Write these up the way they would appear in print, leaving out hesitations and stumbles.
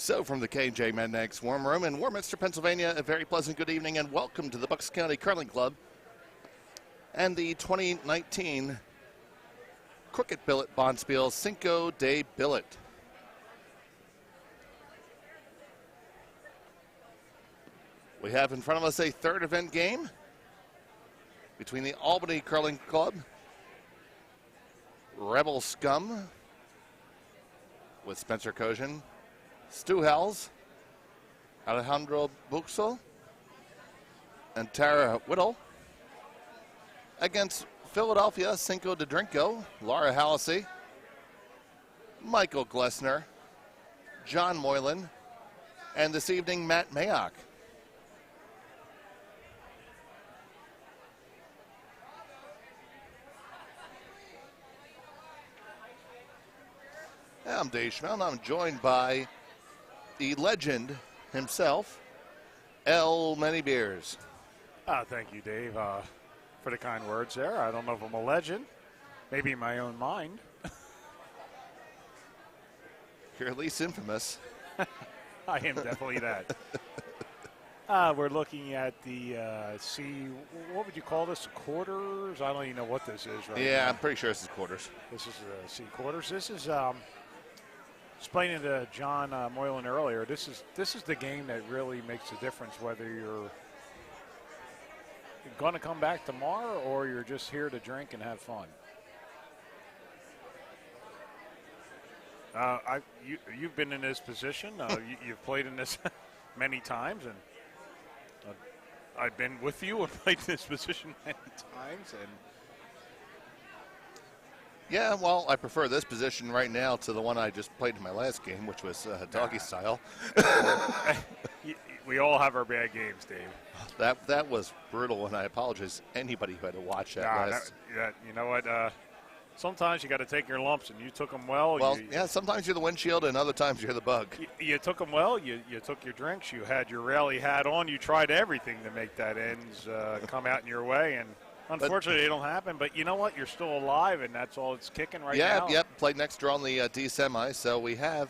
So from the KJ Mednex Warm Room in Warminster, Pennsylvania, a very pleasant good evening and welcome to the Bucks County Curling Club and the 2019 Crooked Billet Bonspiel Cinco de Billet. We have in front of us a third event game between the Albany Curling Club, Rebel Scum with Spencer Kocjan, Stu Hals, Alejandro Buxel, and Tara Whittle against Philadelphia Cinco de Drinko, Laura Hallisey, Michael Glessner, John Moylan, and this evening Matt Mayock. I'm Dave Schmel, and I'm joined by the legend himself, L. Many Beers. Thank you, Dave, for the kind words there. I don't know if I'm a legend. Maybe in my own mind. You're at least infamous. I am definitely that. We're looking at the what would you call this? Quarters? I don't even know what this is right now. Yeah, I'm pretty sure this is quarters. This is C quarters. This is explaining to John Moylan earlier. This is the game that really makes a difference whether you're going to come back tomorrow or you're just here to drink and have fun. You've been in this position. You've played in this many times, and I've been with you and played in this position many times. And yeah, well, I prefer this position right now to the one I just played in my last game, which was doggy style. We all have our bad games, Dave. That was brutal, and I apologize to anybody who had to watch that. You know what? Sometimes you got to take your lumps, and you took them well. Yeah, sometimes you're the windshield, and other times you're the bug. You took them well. You took your drinks. You had your rally hat on. You tried everything to make that ends come out in your way, and unfortunately, it don't happen. But you know what? You're still alive, and that's all it's kicking right now. Yep. Played next draw on the D semi. So we have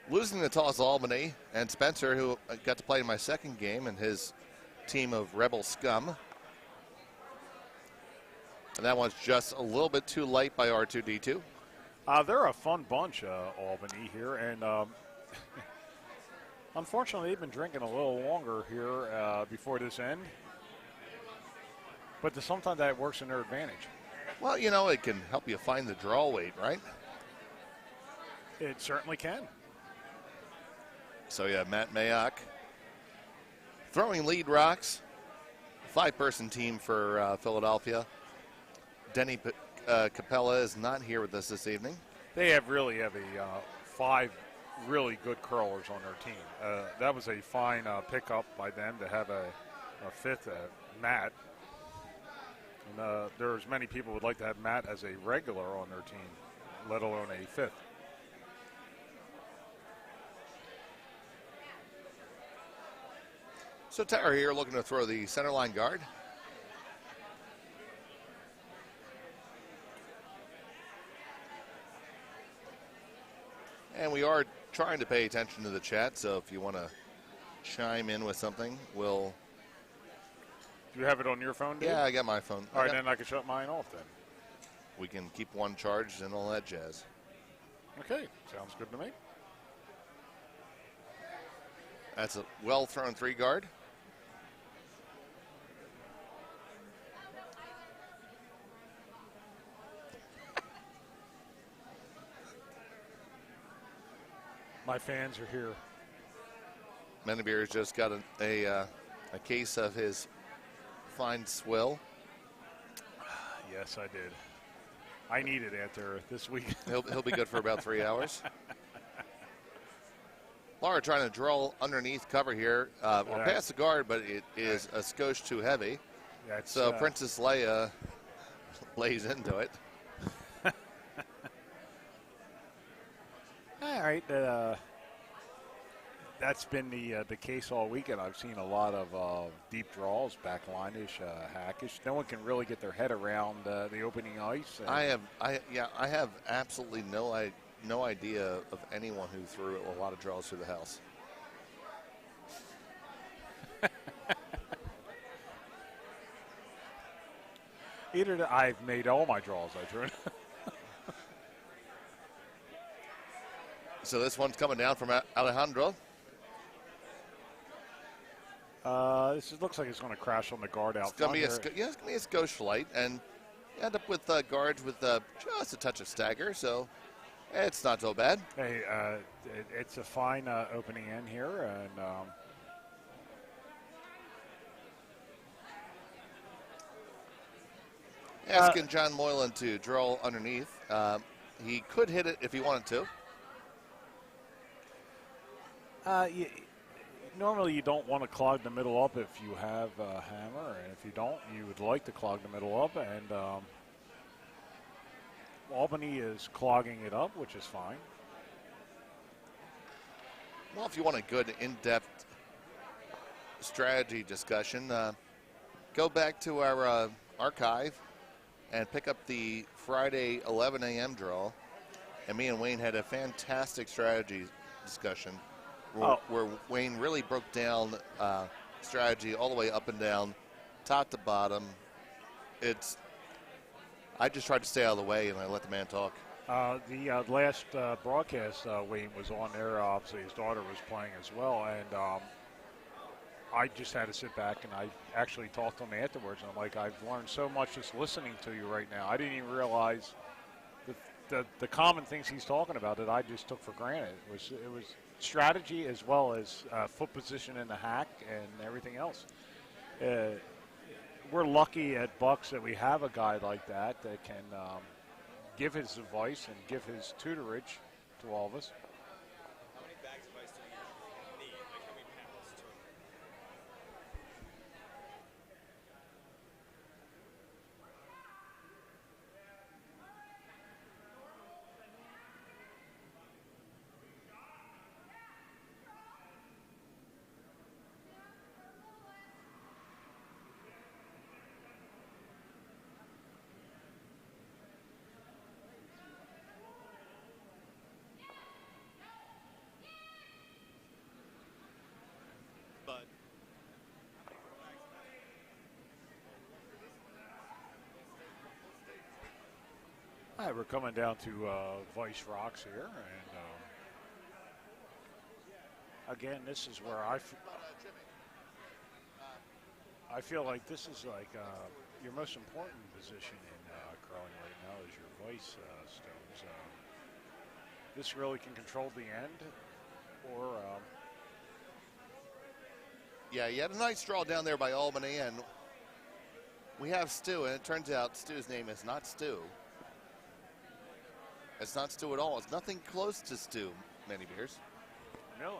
losing the toss Albany and Spencer, who got to play in my second game, and his team of Rebel Scum. And that one's just a little bit too light by R2D2. They're a fun bunch, Albany here, and unfortunately, they've been drinking a little longer here before this end. But sometimes that works in their advantage. Well, it can help you find the draw weight, right? It certainly can. So, yeah, Matt Mayock throwing lead rocks. 5-person team for Philadelphia. Denny Capella is not here with us this evening. They really have 5 really good curlers on their team. That was a fine pickup by them to have a fifth Matt. And there's many people who would like to have Matt as a regular on their team, let alone a fifth. So Tara here looking to throw the center line guard. And we are trying to pay attention to the chat, so if you want to chime in with something, we'll... Do you have it on your phone, Dave? Yeah, I got my phone. All right, then I can shut mine off then. We can keep one charged and all that jazz. Okay, sounds good to me. That's a well-thrown 3 guard. My fans are here. Menebeer's just got a case of his fine swill. Yes, I did. I needed it after this week. He'll be good for about 3 hours. Laura trying to draw underneath cover here. Or past the guard, but it is a skosh too heavy. So Princess Leia lays into it. All right. That's been the case all weekend. I've seen a lot of deep draws, backline-ish, hackish. No one can really get their head around the opening ice. I have absolutely no no idea of anyone who threw a lot of draws through the house. I've made all my draws, I threw. So this one's coming down from Alejandro. This looks like it's going to crash on the guard out It's going front to be it's going to be a skosh flight, and you end up with guards with just a touch of stagger, so it's not so bad. Hey, it's a fine opening in here, and asking John Moylan to draw underneath. He could hit it if he wanted to. normally you don't want to clog the middle up if you have a hammer, and if you don't, you would like to clog the middle up, and Albany is clogging it up, which is fine. Well, if you want a good in-depth strategy discussion, go back to our archive and pick up the Friday 11 a.m. draw. And me and Wayne had a fantastic strategy discussion where Wayne really broke down strategy all the way up and down, top to bottom. I just tried to stay out of the way, and I let the man talk. The last broadcast, Wayne was on there. Obviously, his daughter was playing as well, and I just had to sit back, and I actually talked to him afterwards. And I'm like, I've learned so much just listening to you right now. I didn't even realize the common things he's talking about that I just took for granted. It was strategy as well as foot position in the hack and everything else. We're lucky at Bucks that we have a guy like that can give his advice and give his tutorage to all of us. How many bags of ice do you need? Like how many pounds to? But All right, we're coming down to Vice Rocks here, and again, this is where I feel like this is like your most important position in curling right now is your vice stones. This really can control the end, or Yeah, you had a nice draw down there by Albany, and we have Stu, and it turns out Stu's name is not Stu. It's not Stu at all. It's nothing close to Stu, many beers. no.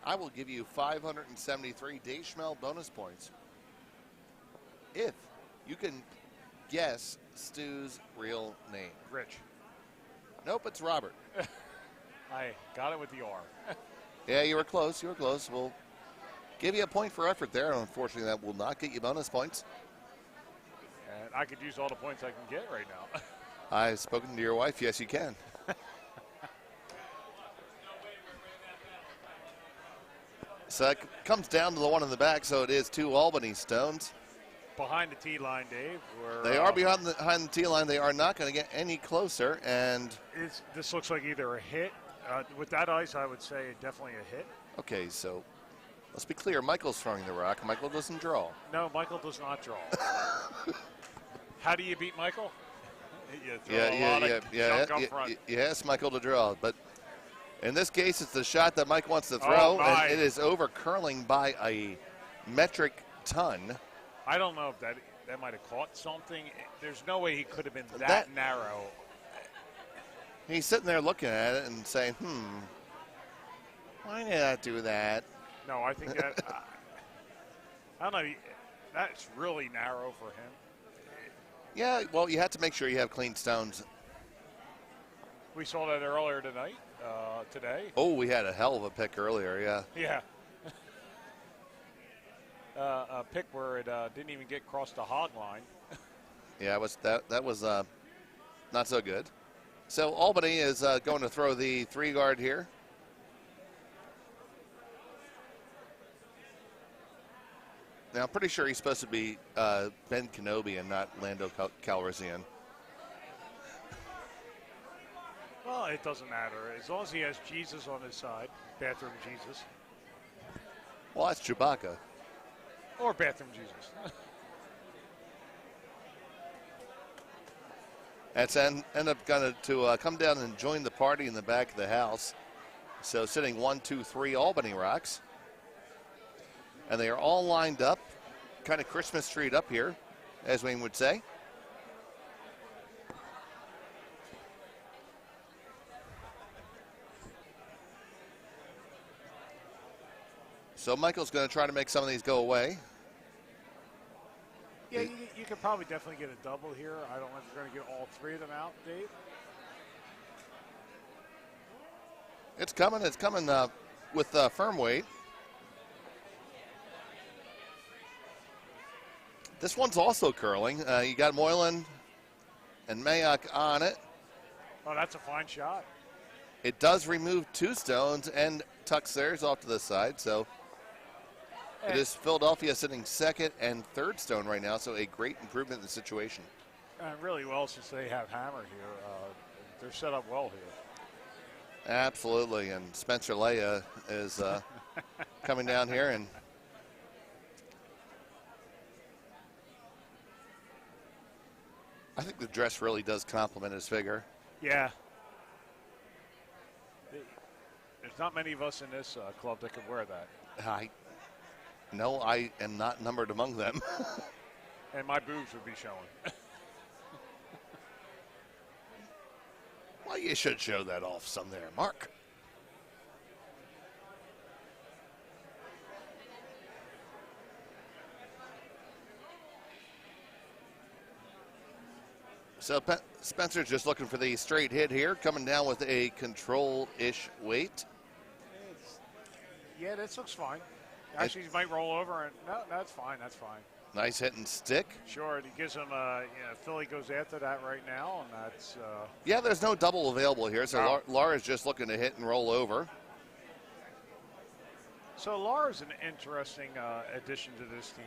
I will give you 573 Dave Schmel bonus points if you can guess Stu's real name. Rich. Nope, it's Robert. I got it with the R. Yeah, you were close. You were close. We'll give you a point for effort there. Unfortunately, that will not get you bonus points. And I could use all the points I can get right now. I've spoken to your wife. Yes, you can. So that comes down to the one in the back, so it is 2 Albany stones. Behind the tee line, Dave. They are behind the tee line. They are not going to get any closer. And this looks like either a hit. With that ice, I would say definitely a hit. okay, so let's be clear. Michael's throwing the rock. Michael doesn't draw. No, Michael does not draw. How do you beat Michael? You throw You ask Michael to draw, but in this case, it's the shot that Mike wants to throw, and it is over curling by a metric ton. I don't know if that might have caught something. There's no way he could have been that narrow. He's sitting there looking at it and saying, why did I do that? No, I think that, I don't know, that's really narrow for him. Yeah, well, you have to make sure you have clean stones. We saw that earlier today. Oh, we had a hell of a pick earlier, yeah. Yeah. A pick where it didn't even get across the hog line. Yeah, that was not so good. So Albany is going to throw the 3-guard here. Now, I'm pretty sure he's supposed to be Ben Kenobi and not Lando Calrissian. Well, it doesn't matter. As long as he has Jesus on his side, bathroom Jesus. Well, that's Chewbacca. Or bathroom Jesus. That's end up going to come down and join the party in the back of the house. So sitting 1, 2, 3 Albany Rocks. And they are all lined up, kind of Christmas treed up here, as Wayne would say. So Michael's going to try to make some of these go away. Yeah, you could probably definitely get a double here. I don't know if you're going to get all 3 of them out, Dave. It's coming with firm weight. This one's also curling. You got Moylan and Mayock on it. Oh, that's a fine shot. It does remove 2 stones and tucks theirs off to the side, so it is Philadelphia sitting 2nd and 3rd stone right now, so a great improvement in the situation. And really well since they have hammer here. They're set up well here. Absolutely, and Spencer Leia is coming down here, and I think the dress really does complement his figure. Yeah. There's not many of us in this club that could wear that. No, I am not numbered among them. And my boobs would be showing. Well, you should show that off some there, Mark. So Spencer's just looking for the straight hit here, coming down with a control-ish weight. Yeah, this looks fine. Actually, he might roll over, and no, that's fine. That's fine. Nice hit and stick. Sure, he gives him. Philly goes after that right now, and that's. Yeah, there's no double available here, so No. Laura's just looking to hit and roll over. So Laura's an interesting addition to this team.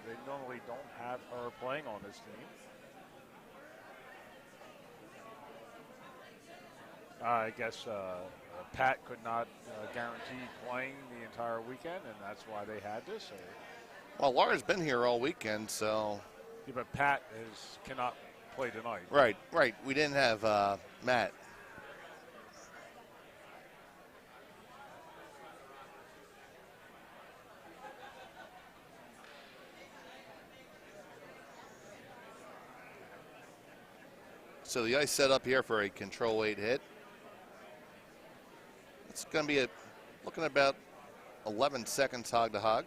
They normally don't have her playing on this team. I guess Pat could not guarantee playing the entire weekend, and that's why they had this. Well, Laura's been here all weekend, so. Yeah, but Pat cannot play tonight. Right. We didn't have Matt. So the ice set up here for a control weight hit. It's going to be looking at about 11 seconds hog to hog.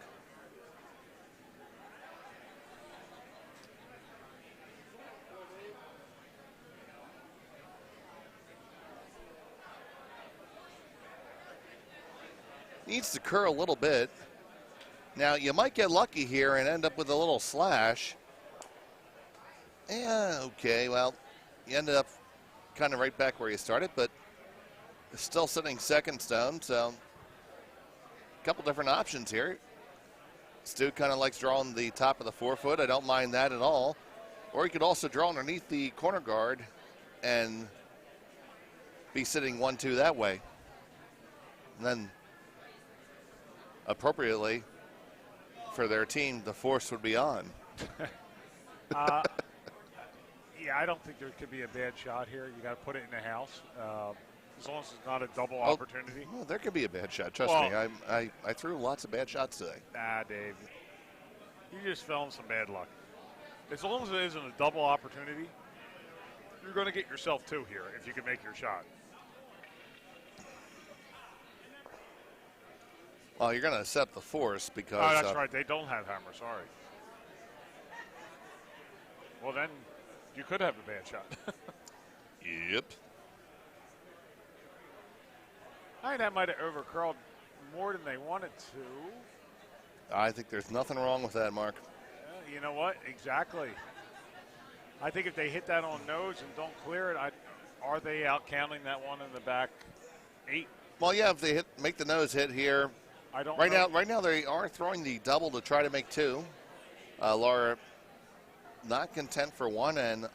Needs to curl a little bit. Now, you might get lucky here and end up with a little slash. Yeah, okay, well, you ended up kind of right back where you started, but still sitting 2nd stone, so a couple different options here. Stu kind of likes drawing the top of the 4-foot. I don't mind that at all. Or you could also draw underneath the corner guard and be sitting 1-2 that way. And then appropriately for their team, the force would be on. Yeah, I don't think there could be a bad shot here. You got to put it in the house. As long as it's not a double opportunity. Well, there could be a bad shot. Trust me, I threw lots of bad shots today. Nah, Dave. You just fell in some bad luck. As long as it isn't a double opportunity, you're going to get yourself 2 here if you can make your shot. Well, you're going to set the force because. Oh, that's right. They don't have hammer. Sorry. Well, then you could have a bad shot. Yep. I think that might have overcurled more than they wanted to. I think there's nothing wrong with that, Mark. You know what? Exactly. I think if they hit that on nose and don't clear it, I'd Are they out counting that one in the back 8? Well, yeah, if they make the nose hit here. I don't Right know. now they are throwing the double to try to make 2. Laura not content for 1, and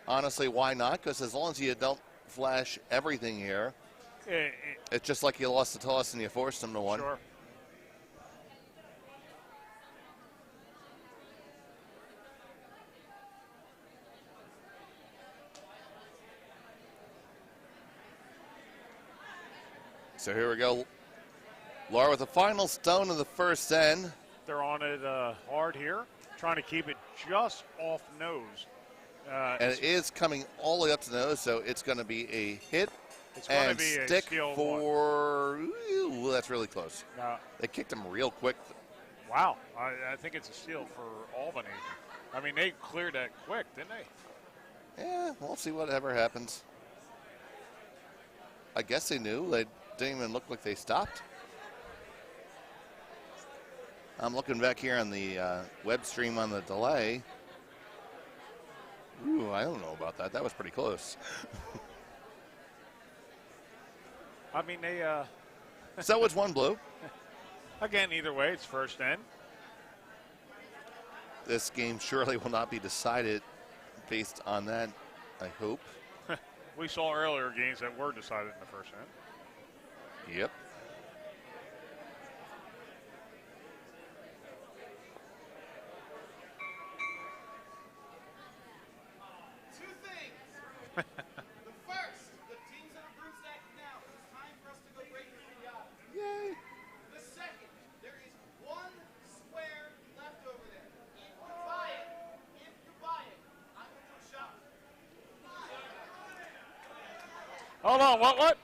honestly, why not? Because as long as you don't flash everything here, it's just like you lost the toss and you forced them to 1. Sure. So here we go. Laura with the final stone of the first end. They're on it hard here, trying to keep it just off nose. And it is coming all the way up to the nose, so it's going to be a hit gonna and be a stick steal for. Ooh, that's really close. They kicked him real quick. Wow, I think it's a steal for Albany. I mean, they cleared that quick, didn't they? Yeah, we'll see whatever happens. I guess they knew. They didn't even look like they stopped. I'm looking back here on the web stream on the delay. Ooh, I don't know about that. That was pretty close. I mean, they. So it's 1 blue. Again, either way, it's first end. This game surely will not be decided based on that, I hope. We saw earlier games that were decided in the first end. Yep. The first, the teams that are brood stacking now, it's time for us to go break the yacht. Yay. The second, there is 1 square left over there. If you buy it, I'm going to do a shot. Hold on, what?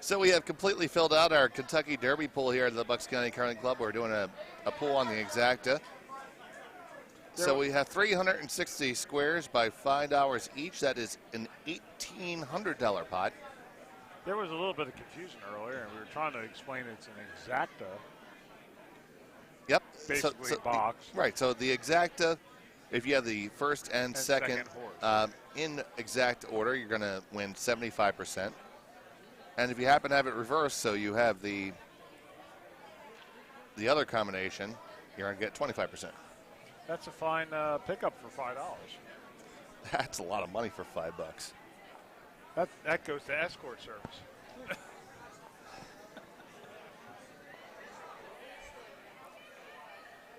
So we have completely filled out our Kentucky Derby pool here at the Bucks County Curling Club. We're doing a pool on the exacta. So we have 360 squares by $5 each. That is an $1,800 pot. There was a little bit of confusion earlier, and we were trying to explain it's an exacta. Yep. Basically a box. Right. So the exacta, if you have the first and second horse. in exact order, you're going to win 75%. And if you happen to have it reversed, so you have the other combination, you're going to get 25%. That's a fine pickup for $5. That's a lot of money for $5. That goes to escort service.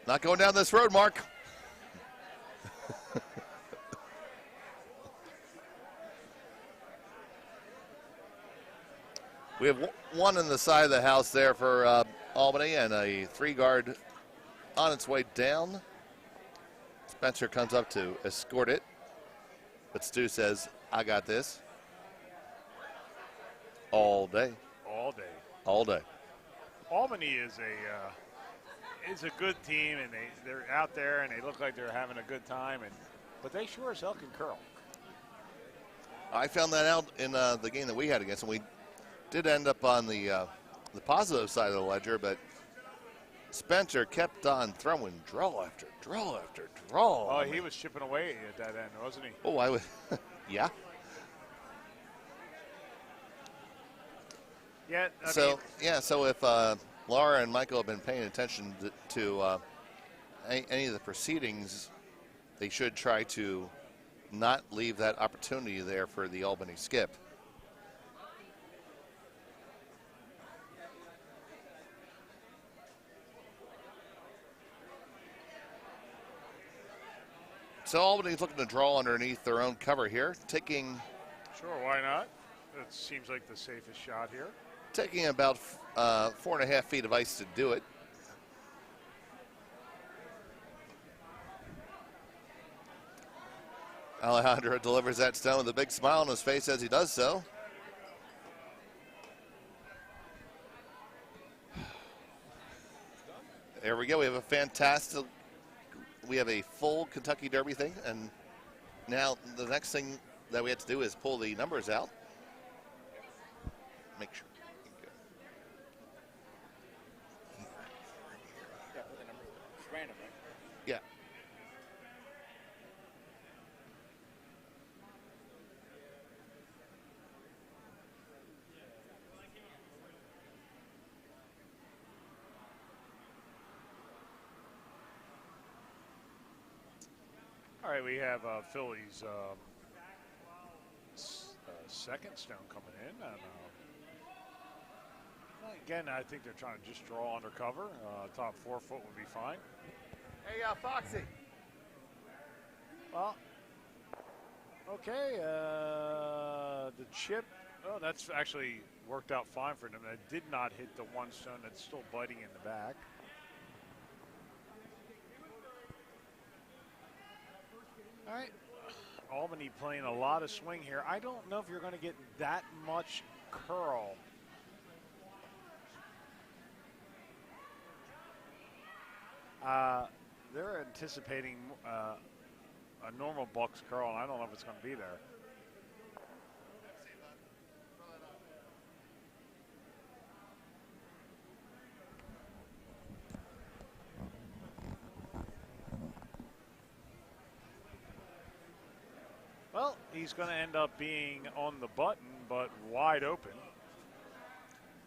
Not going down this road, Mark. We have 1 in the side of the house there for Albany, and a 3-guard on its way down. Spencer comes up to escort it, but Stu says, I got this. All day. All day. All day. Albany is a good team, and they're out there, and they look like they're having a good time, but they sure as hell can curl. I found that out in the game that we had against them. We did end up on the positive side of the ledger, but Spencer kept on throwing draw after draw after draw. Oh, he was chipping away at that end, wasn't he? Oh, I would. Yeah. Yeah. So if Laura and Michael have been paying attention to any of the proceedings, they should try to not leave that opportunity there for the Albany skip. So Albany's looking to draw underneath their own cover here, taking. Sure, why not? That seems like the safest shot here. Taking about 4.5 feet of ice to do it. Alejandro delivers that stone with a big smile on his face as he does so. There we go. We have a full Kentucky Derby thing, and now the next thing that we have to do is pull the numbers out. Make sure. random, right? Yeah. All right, we have Philly's second stone coming in. And, again, I think they're trying to just draw undercover. Top 4 foot would be fine. Hey, Foxy. Well, okay. The chip, that's actually worked out fine for them. That did not hit the one stone that's still biting in the back. All right. Albany playing a lot of swing here. I don't know if you're going to get that much curl. They're anticipating a normal Bucks curl, and I don't know if it's going to be there. Well, he's going to end up being on the button, but wide open.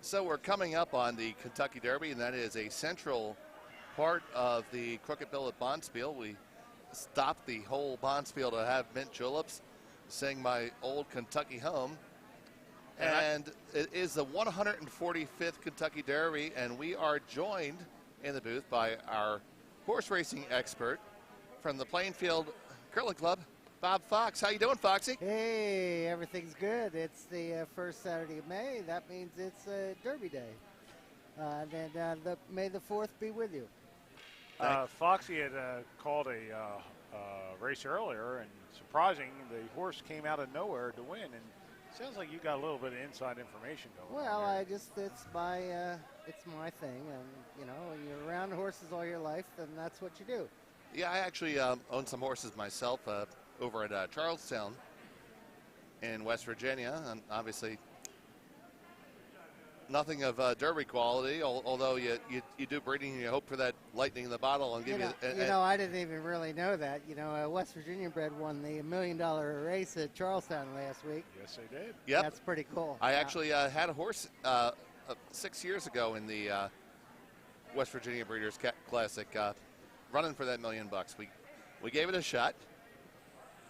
So we're coming up on the Kentucky Derby, and that is a central part of the Crooked Billet Bonspiel. We stopped the whole Bonspiel to have mint juleps, sing my old Kentucky home. And it is the 145th Kentucky Derby, and we are joined in the booth by our horse racing expert from the Plainfield Curling Club, Bob Fox. How you doing, Foxy? Hey, everything's good. It's the first Saturday of May. That means it's Derby Day. May the 4th be with you. Foxy had called a race earlier, and surprising, the horse came out of nowhere to win. And sounds like you got a little bit of inside information going. Well, on it's my thing, and you know, when you're around horses all your life, then that's what you do. Yeah, I actually own some horses myself over at Charlestown in West Virginia, and obviously nothing of Derby quality, although you do breeding and you hope for that lightning in the bottle and give you. I didn't even really know that. You know, West Virginia bred won the $1 million race at Charlestown last week. Yes, they did. Yep. That's pretty cool. I actually had a horse 6 years ago in the West Virginia Breeders' Classic, running for that $1 million. We gave it a shot,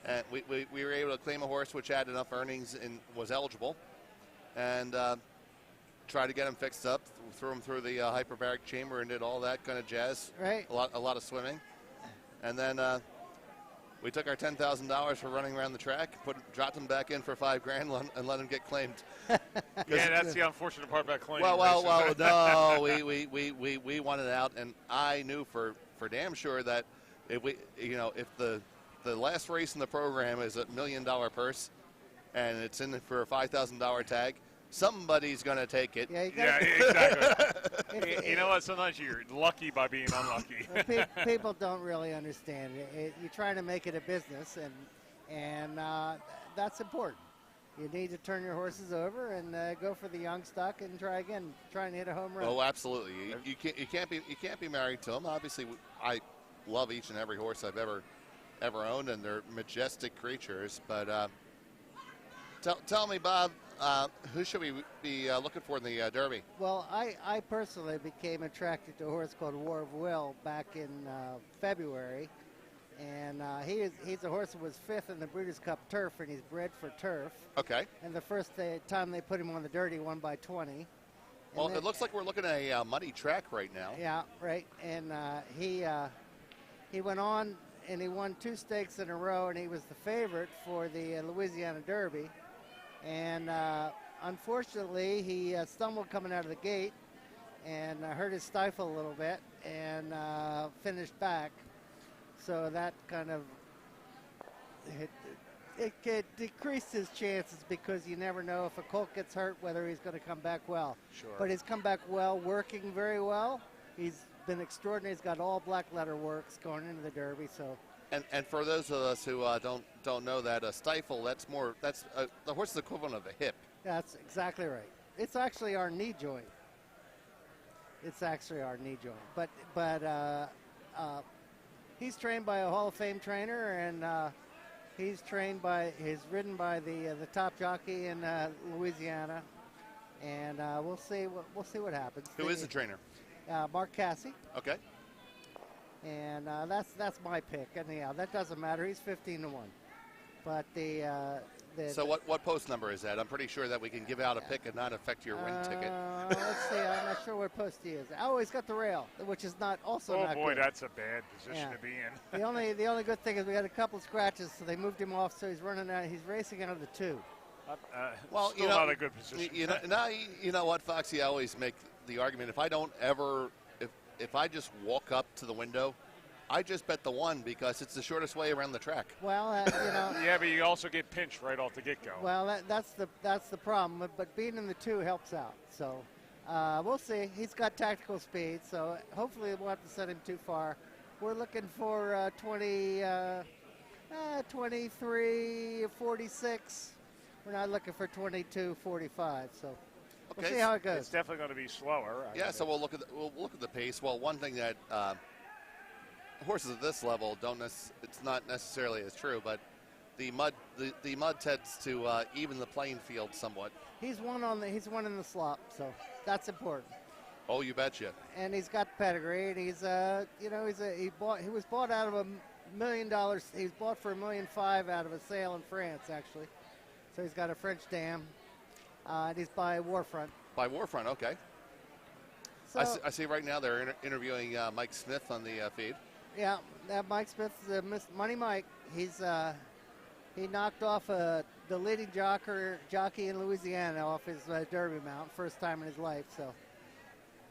and we were able to claim a horse which had enough earnings and was eligible, and try to get him fixed up, threw him through the hyperbaric chamber and did all that kind of jazz. Right. A lot of swimming. And then we took our $10,000 for running around the track, dropped him back in for $5,000 and let him get claimed. Yeah, that's the unfortunate part about claiming. Well, no, we wanted out, and I knew for damn sure that if the last race in the program is a $1 million purse, and it's in for a $5,000 tag, somebody's going to take it. Yeah, exactly. You know what? Sometimes you're lucky by being unlucky. People don't really understand it. You're trying to make it a business, and that's important. You need to turn your horses over and go for the young stock and try again, try and hit a home run. Oh, absolutely. You can't be married to them. Obviously, I love each and every horse I've ever owned, and they're majestic creatures. But tell me, Bob, who should we be looking for in the Derby? Well, I personally became attracted to a horse called War of Will back in February. And he's a horse that was 5th in the Breeders' Cup Turf, and he's bred for turf. Okay. And the first time they put him on the dirt, he won by 20. Well, it looks like we're looking at a muddy track right now. Yeah, right. And he went on, and he won 2 stakes in a row, and he was the favorite for the Louisiana Derby. And unfortunately, he stumbled coming out of the gate and hurt his stifle a little bit and finished back. So that kind of it decreased his chances, because you never know if a colt gets hurt whether he's going to come back well. Sure. But he's come back well, working very well. He's been extraordinary. He's got all black letter works going into the Derby. So. And for those of us who don't know that, a stifle, that's the horse's equivalent of a hip. That's exactly right. It's actually our knee joint. But he's trained by a Hall of Fame trainer, and he's ridden by the top jockey in Louisiana, and we'll see what happens. Who is the trainer? Mark Cassie. Okay. And that's my pick. Anyhow, that doesn't matter. He's 15-1. But so what post number is that? I'm pretty sure that we can give out a pick and not affect your win ticket. Let's see. I'm not sure what post he is. Oh, he's got the rail, which is not not boy, good. That's a bad position to be in. The only good thing is we got a couple scratches, so they moved him off. So he's running out. He's racing out of the 2. Well, still not a good position. You know what, Foxy? I always make the argument if I just walk up to the window, I just bet the 1 because it's the shortest way around the track. Well, yeah, but you also get pinched right off the get-go. Well, that's the problem. But being in the 2 helps out. So we'll see. He's got tactical speed, so hopefully we won't have to send him too far. We're looking for 23, 46. We're not looking for 22, 45. So we'll see how it goes. It's definitely going to be slower. So we'll look at the pace. Well, one thing that horses at this level it's not necessarily as true, but the mud tends to even the playing field somewhat. He's won in the slop, so that's important. Oh, you betcha. And he's got pedigree, and he's he was bought out of $1 million. He was bought for $1.5 million out of a sale in France, actually. So he's got a French dam, and he's by Warfront. By Warfront, okay. So, I see right now they're interviewing Mike Smith on the feed. Yeah, Mike Smith, Money Mike. He knocked off the leading jockey in Louisiana off his Derby mount, first time in his life. So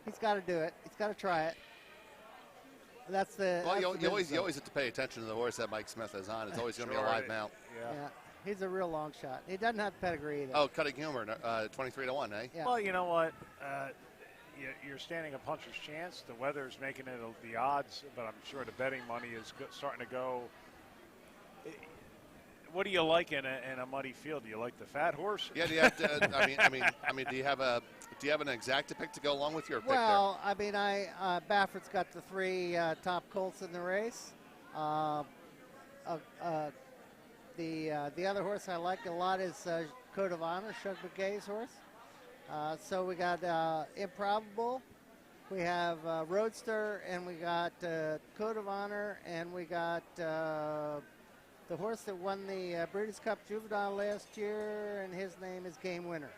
he's got to do it. He's got to try it. You always have to pay attention to the horse that Mike Smith is on. It's always going to be a live mount. Yeah. He's a real long shot. He doesn't have pedigree either. Oh, Cutting Humor, 23-1, eh? Yeah. Well, you know what? You're standing a puncher's chance. The weather's making it the odds, but I'm sure the betting money is starting to go. What do you like in a muddy field? Do you like the fat horse? Yeah. Do you have to, do you have an exacta pick to go along with your pick? Well, Baffert's got the 3 top colts in the race. The other horse I like a lot is Code of Honor, Shug McGay's horse. So we got Improbable, we have Roadster, and we got Code of Honor, and we got the horse that won the Breeders' Cup Juvenile last year, and his name is Game Winner.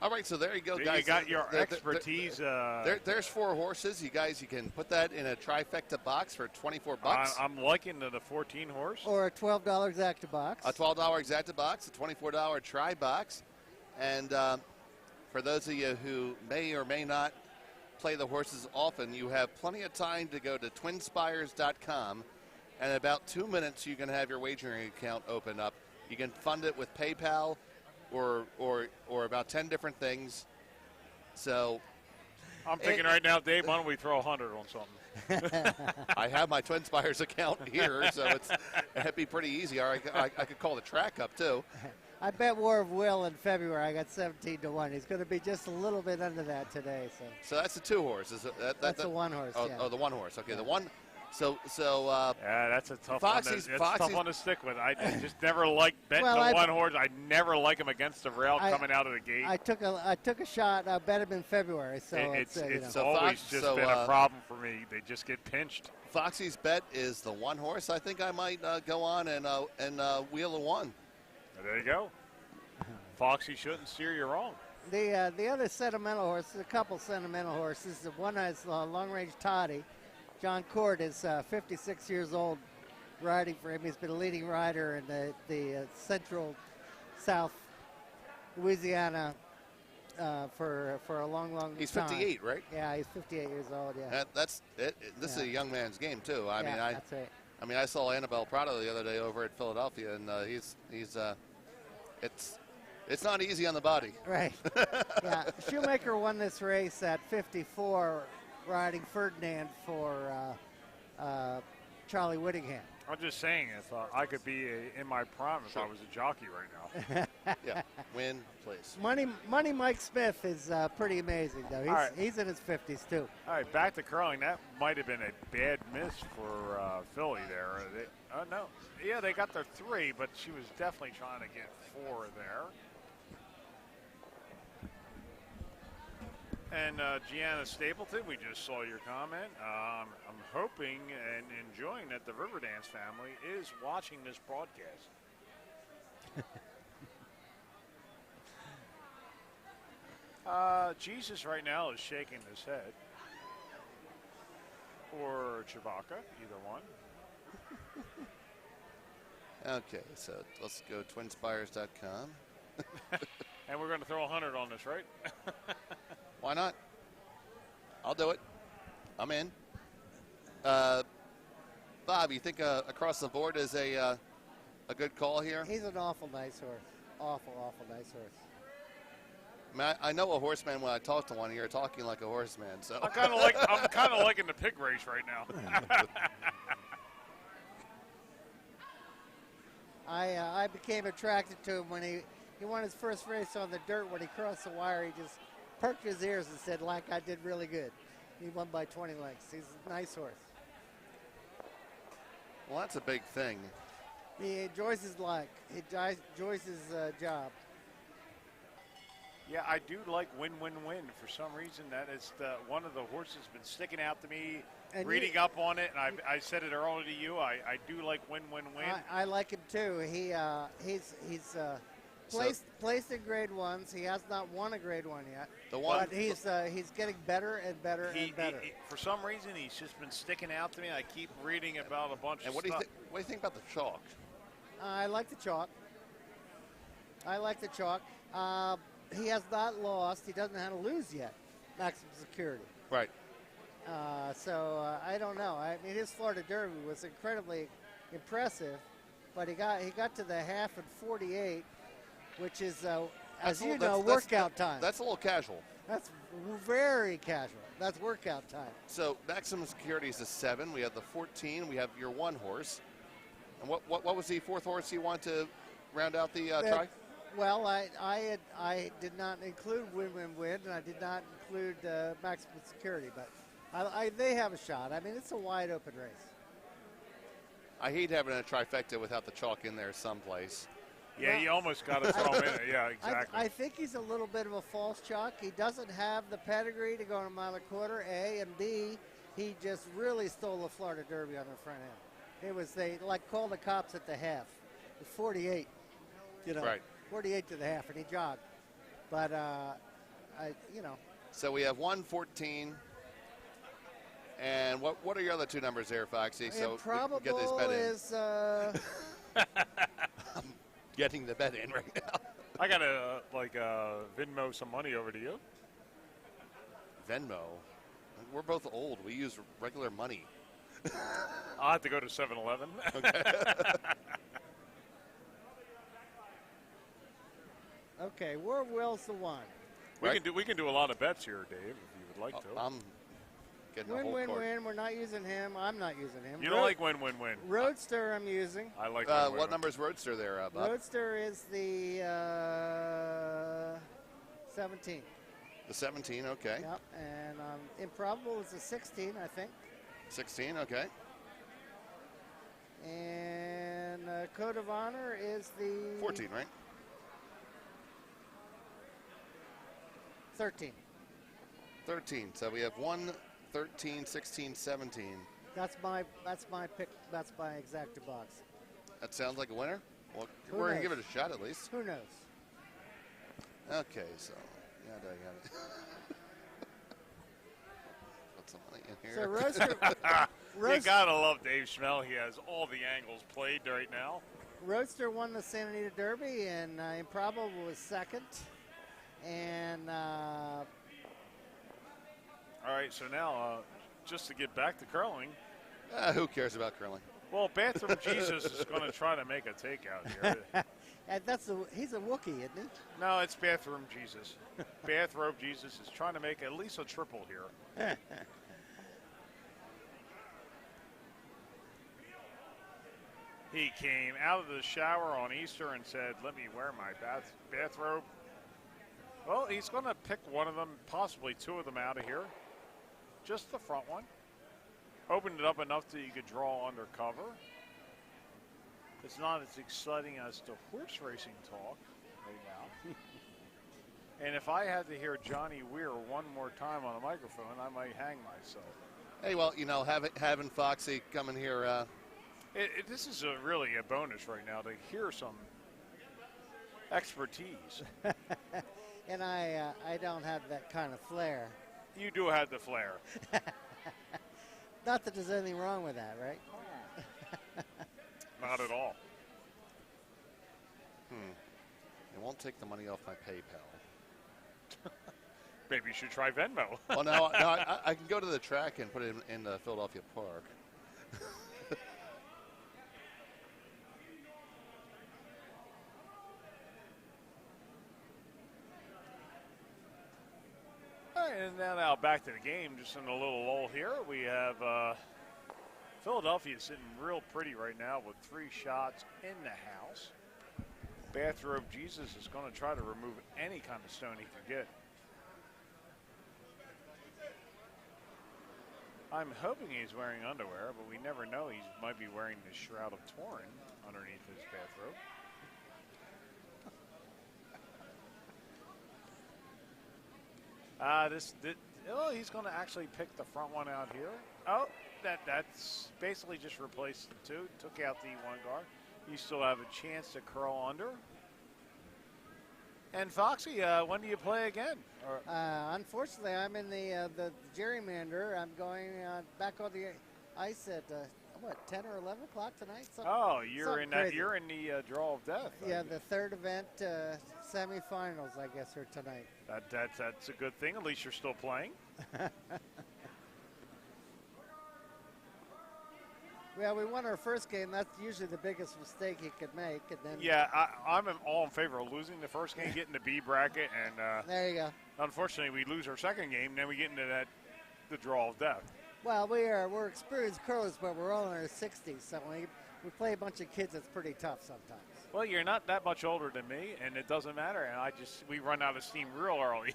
All right, so there you go, guys. You got your expertise. There's 4 horses. You guys, you can put that in a trifecta box for $24. I'm liking the 14 horse. Or a $12 exacta box. A $12 exacta box, a $24 tri box, and for those of you who may or may not play the horses often, you have plenty of time to go to twinspires.com, and in about 2 minutes you can have your wagering account open up. You can fund it with PayPal or about 10 different things. So I'm thinking right now, Dave, why don't we throw 100 on something? I have my Twin Spires account here, so it'd be pretty easy. Or I could call the track up too. I bet War of Will in February. I got 17-1. He's going to be just a little bit under that today. So that's the 2 horse. That's the 1 horse. Oh, yeah. Oh, the 1 horse. Okay, yeah. the 1. So yeah, that's a tough Foxy's, one. That's a tough one to stick with. I just never liked betting the 1 horse. I never like him against the rail coming out of the gate. I took a shot. I bet him in February. So it's so always just been a problem for me. They just get pinched. Foxy's bet is the 1 horse. I think I might go on and wheel a 1. There you go. Foxy shouldn't steer you wrong. The other sentimental horse, a couple sentimental horses. The one is Long Range Toddy. John Court is 56 years old, riding for him. He's been a leading rider in the Central South Louisiana for a long time. He's 58, right? Yeah, he's 58 years old. Yeah. That's it. This is a young man's game too. That's right. I mean, I saw Annabelle Prado the other day over at Philadelphia, and it's not easy on the body. Right. Yeah. Shoemaker won this race at 54, riding Ferdinand for Charlie Whittingham. I'm just saying, if I could be in my prime if I was a jockey right now. Yeah, win, please. Money Mike Smith is pretty amazing, though. He's in his 50s, too. All right, back to curling. That might have been a bad miss for Philly there. No. Yeah, they got their 3, but she was definitely trying to get 4 there. And Gianna Stapleton, we just saw your comment. I'm hoping and enjoying that the Riverdance family is watching this broadcast. Jesus right now is shaking his head. Or Chewbacca, either one. Okay, so let's go twinspires.com. And we're going to throw 100 on this, right? Why not? I'll do it. I'm in. Bob, you think across the board is a good call here? He's an awful nice horse. Awful nice horse. I mean, I know a horseman when I talk to one. You're talking like a horseman, so I'm kind of liking the pig race right now. I became attracted to him when he won his first race on the dirt. When he crossed the wire, he just perked his ears and said, like, I did really good. He won by 20 lengths. He's a nice horse. Well, that's a big thing. He enjoys his life. He enjoys his job. Yeah, I do like win-win-win. For some reason, that is one of the horses been sticking out to me. And reading up on it, and I said it earlier to you. I do like win-win-win. I like him too. He's placed in grade 1s. He has not won a grade 1 yet. But he's getting better and better and better. For some reason, he's just been sticking out to me. I keep reading about a bunch of stuff. What do you think about the chalk? I like the chalk. He has not lost. He doesn't know how to lose yet. Maximum security. Right. I don't know. I mean, his Florida Derby was incredibly impressive, but he got to the half in 48, which is, workout time. That's a little casual. That's very casual. That's workout time. So maximum security is a 7. We have the 14. We have your 1 horse. And what was the 4th horse you want to round out the try? Well, I did not include win-win-win, and I did not include maximum security, but they have a shot. I mean, it's a wide-open race. I hate having a trifecta without the chalk in there someplace. Yeah, you almost got to throw him in it. Yeah, exactly. I think he's a little bit of a false chalk. He doesn't have the pedigree to go on a mile and quarter, A, and B, he just really stole the Florida Derby on the front end. They called the cops at the half. It was 48, Right. 48 to the half, and he jogged. But, So we have 114. And what are your other 2 numbers there, Foxy? So Improbable we can get this bet in. is I'm getting the bet in right now. I got to Venmo some money over to you. Venmo? We're both old. We use regular money. I'll have to go to 7-Eleven. Okay. Okay, War Will's the 1. We can do a lot of bets here, Dave, if you would like to. I'm getting a whole Win-win-win. We're not using him. I'm not using him. You don't like win-win-win. Roadster I'm using. I like what number is Roadster there, Bob? Roadster is the 17. The 17, okay. Yep, and Improbable is the 16, I think. 16, okay. And Code of Honor is the 14, right? 13. 13. So we have 1, 13, 16, 17. That's my pick. That's my exacta box. That sounds like a winner. Well, Who we're going to knows? give it a shot at least. Who knows? Okay, so yada yada. Put some money in here. So Roadster, You gotta love Dave Schmel. He has all the angles played right now. Roadster won the Santa Anita Derby, and Improbable was second. And all right, so now just to get back to curling. Who cares about curling? Well, Bathroom Jesus is going to try to make a takeout here. and he's a Wookiee, isn't he? No, it's Bathroom Jesus. Bathrobe Jesus is trying to make at least a triple here. He came out of the shower on Easter and said, let me wear my bathrobe. Well, he's going to pick one of them, possibly two of them out of here. Just the front one. Opened it up enough that you could draw under cover. It's not as exciting as the horse racing talk right now. And if I had to hear Johnny Weir one more time on a microphone, I might hang myself. Hey, well, you know, having Foxy come in here. This is really a bonus right now to hear some expertise. And I don't have that kind of flair. You do have the flair. Not that there's anything wrong with that, right? Not at all. It won't take the money off my PayPal. Maybe you should try Venmo. Well, no, I can go to the track and put it in the Philadelphia Park. All right, and now back to the game, just in a little lull here. We have Philadelphia sitting real pretty right now with 3 shots in the house. Bathrobe Jesus is going to try to remove any kind of stone he can get. I'm hoping he's wearing underwear, but we never know. He might be wearing the Shroud of Turin underneath his bathrobe. He's going to actually pick the front one out here. Oh, that's basically just replaced the 2. Took out the 1 guard. You still have a chance to curl under. And Foxy, when do you play again? Unfortunately, I'm in the gerrymander. I'm going back on the ice at 10 or 11 o'clock tonight. You're in the draw of death. Yeah, the third event, semifinals, I guess, are tonight. That's a good thing. At least you're still playing. Well, we won our first game. That's usually the biggest mistake you could make. And then yeah, I'm all in favor of losing the first game, getting the B bracket, and there you go. Unfortunately, we lose our second game, then we get into the draw of death. Well, we're experienced curlers, but we're all in our 60s, so we play a bunch of kids. It's pretty tough sometimes. Well, you're not that much older than me, and it doesn't matter. And we run out of steam real early.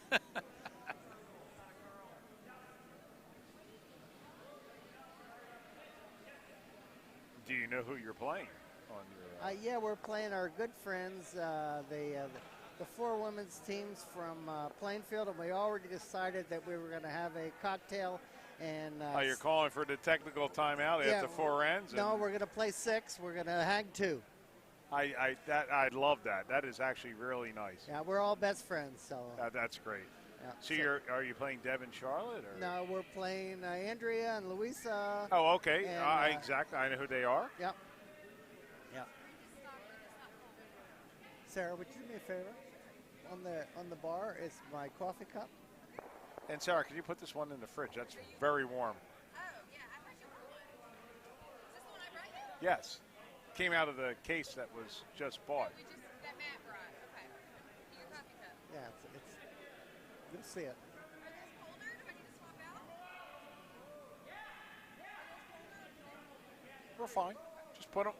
Do you know who you're playing on your? Yeah, we're playing our good friends, the 4 women's teams from Plainfield, and we already decided that we were going to have a cocktail. And you're calling for the technical timeout after 4 ends? No, we're going to play 6. We're going to hang 2. I love that. That is actually really nice. Yeah, we're all best friends, so that's great. Yeah, so are you playing Deb and Charlotte? Or? No, we're playing Andrea and Louisa. Oh, okay. Exactly. I know who they are. Yep. Yep. Sarah, would you do me a favor? On the bar is my coffee cup. And Sarah, can you put this one in the fridge? That's very warm. Oh, yeah, I brought you one. Is this the one I brought you? Yes. Came out of the case that was just bought. That Matt brought. Okay. Your coffee cup. Yeah, it's you'll see it. Are those colder? Do I need to swap out? We're fine. Just put them.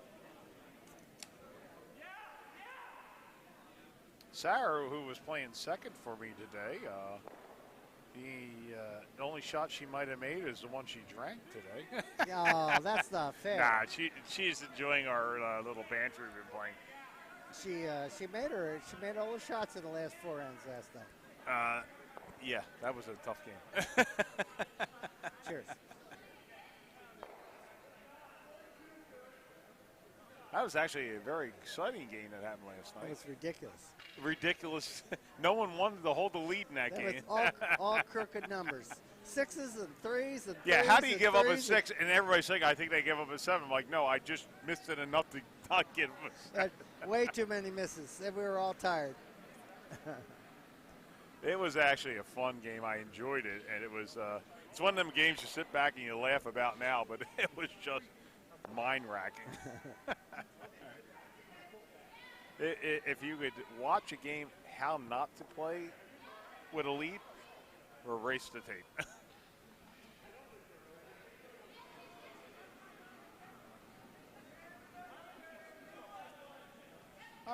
Sarah, who was playing second for me today, the only shot she might have made is the one she drank today. Oh, that's not fair. Nah, she's enjoying our little banter we've been playing. She made all the shots in the last 4 ends last night. Yeah, that was a tough game. Cheers. That was actually a very exciting game that happened last night. It was ridiculous. Ridiculous. No one wanted to hold the lead in that game. Was all crooked numbers. 6s and 3s and 3s. Yeah, how do you give up a 6 and everybody's saying, I think they give up a 7. I'm like, no, I just missed it enough to not give them a 7. Way too many misses, and we were all tired. It was actually a fun game. I enjoyed it, and it was it's one of them games you sit back and you laugh about now, but it was just mind-racking. If you could watch a game how not to play with a lead, or erase the tape.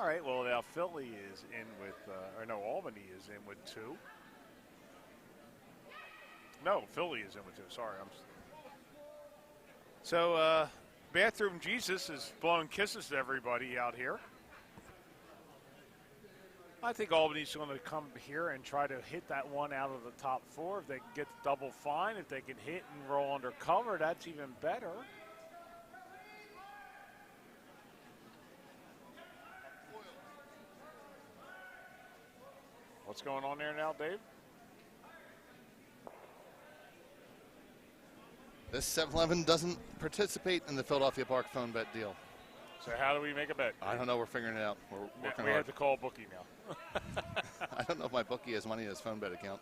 All right, well, now Philly is in with, Albany is in with 2. No, Philly is in with 2. Sorry. So, Bathroom Jesus is blowing kisses to everybody out here. I think Albany's going to come here and try to hit that one out of the top 4. If they can get the double fine, if they can hit and roll under cover, that's even better. What's going on there now, Dave? This 7-Eleven doesn't participate in the Philadelphia Park phone bet deal. So how do we make a bet? I don't know. We're figuring it out. We're working we hard. have to call a bookie now. I don't know if my bookie has money in his phone bet account.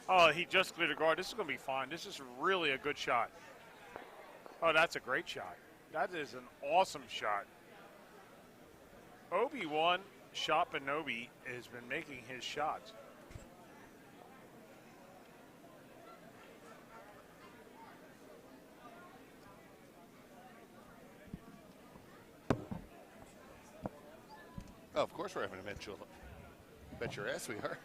Oh, he just cleared a guard. This is going to be fine. This is really a good shot. Oh, that's a great shot. That is an awesome shot. Obi-Wan Shopinobi has been making his shots. Oh, of course we're having a bet. Bet your ass we are.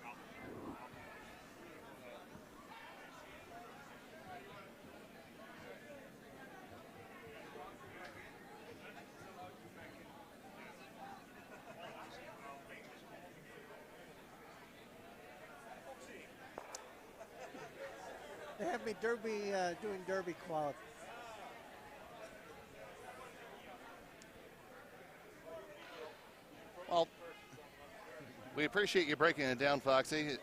They have me doing derby quality. Well, we appreciate you breaking it down, Foxy.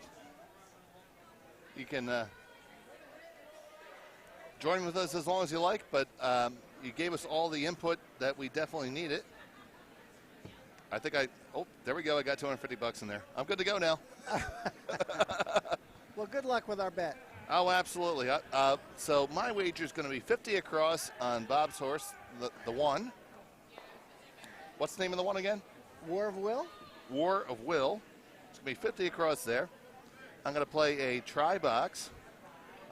You can join with us as long as you like, but you gave us all the input that we definitely needed. I think there we go. I got $250 in there. I'm good to go now. Well, good luck with our bet. Oh, absolutely. So my wager is going to be 50 across on Bob's horse, the one. What's the name of the one again? War of Will? War of Will. It's going to be 50 across there. I'm going to play a try box,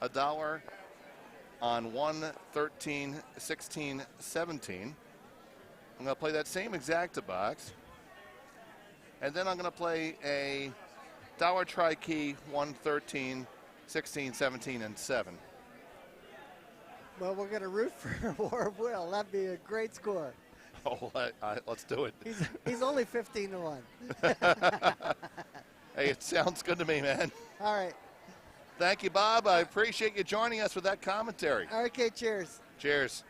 $1 on 1, 13, 16, 17. I'm going to play that same exacta box. And then I'm going to play a $1 try key, 1, 13, 16, 17, and 7. Well, we're going to root for War of Will. That'd be a great score. Oh, let's do it. He's only 15 to 1. Hey, it sounds good to me, man. All right. Thank you, Bob. I appreciate you joining us with that commentary. Okay, cheers. Cheers.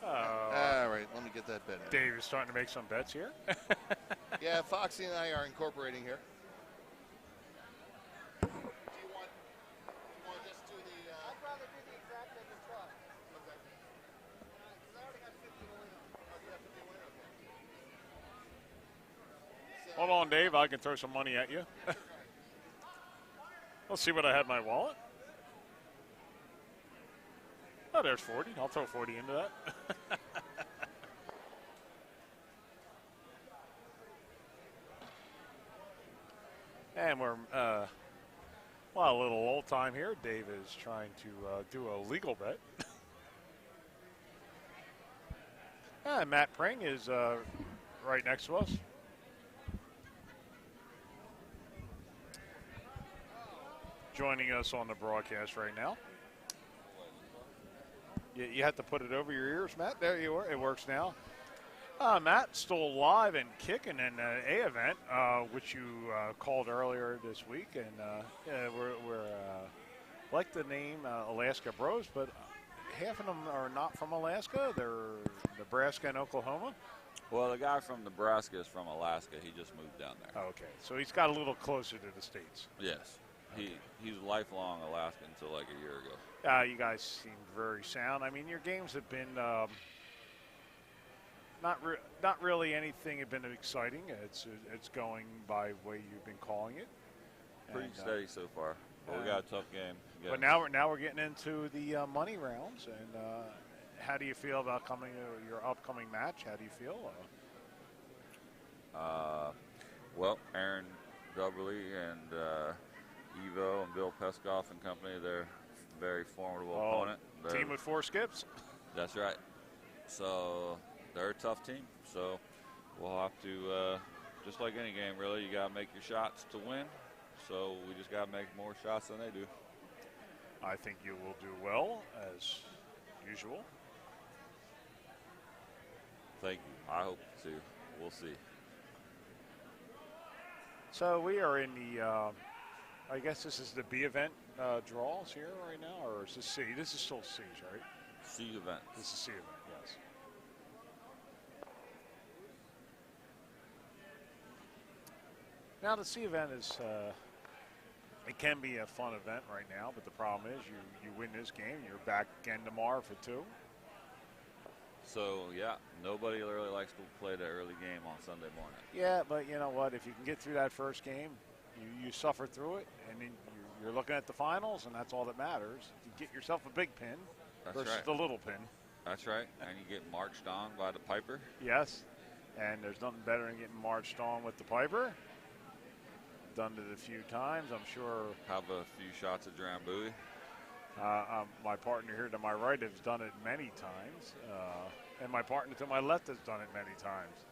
All right, let me get that bet in. Dave is starting to make some bets here. Yeah, Foxy and I are incorporating here. Do you want just do the... I'd rather do the exact as a try. Okay. Because I already got 50 to win on. Oh, you have to do it? Okay. Hold on, Dave. I can throw some money at you. Let's see what I have in my wallet. Oh, there's 40. I'll throw 40 into that. And we're, a little old time here. Dave is trying to do a legal bet. And Matt Pring is right next to us. Joining us on the broadcast right now. You have to put it over your ears, Matt. There you are. It works now. Matt, still alive and kicking in an A event, which you called earlier this week, and we're like the name Alaska Bros, but half of them are not from Alaska. They're Nebraska and Oklahoma. Well, the guy from Nebraska is from Alaska. He just moved down there. Oh, okay, so he's got a little closer to the States. Yes. He's lifelong Alaskan until like a year ago. You guys seem very sound. I mean, your games have been not really anything have been exciting. It's going by the way you've been calling it. Pretty steady so far. But we got a tough game. But now we're getting into the money rounds. And how do you feel about your upcoming match? How do you feel? Well, Aaron Dubberly and Evo and Bill Peskoff and company, they're a very formidable opponent. Team with 4 skips? That's right. So they're a tough team. So we'll have to, just like any game, really, you got to make your shots to win. So we just got to make more shots than they do. I think you will do well, as usual. Thank you. I hope to. We'll see. So we are in the, I guess this is the B event draws here right now, or is this C? This is still C's, right? C event. This is C event, yes. Now the C event is, it can be a fun event right now, but the problem is you win this game, you're back again tomorrow for 2. So, yeah, nobody really likes to play the early game on Sunday morning. Yeah, but you know what? If you can get through that first game, you suffer through it, and then you're looking at the finals, and that's all that matters. You get yourself a big pin versus the little pin. That's right, and you get marched on by the Piper. Yes, and there's nothing better than getting marched on with the Piper. Done it a few times, I'm sure. Have a few shots of Drambuie. My partner here to my right has done it many times, and my partner to my left has done it many times.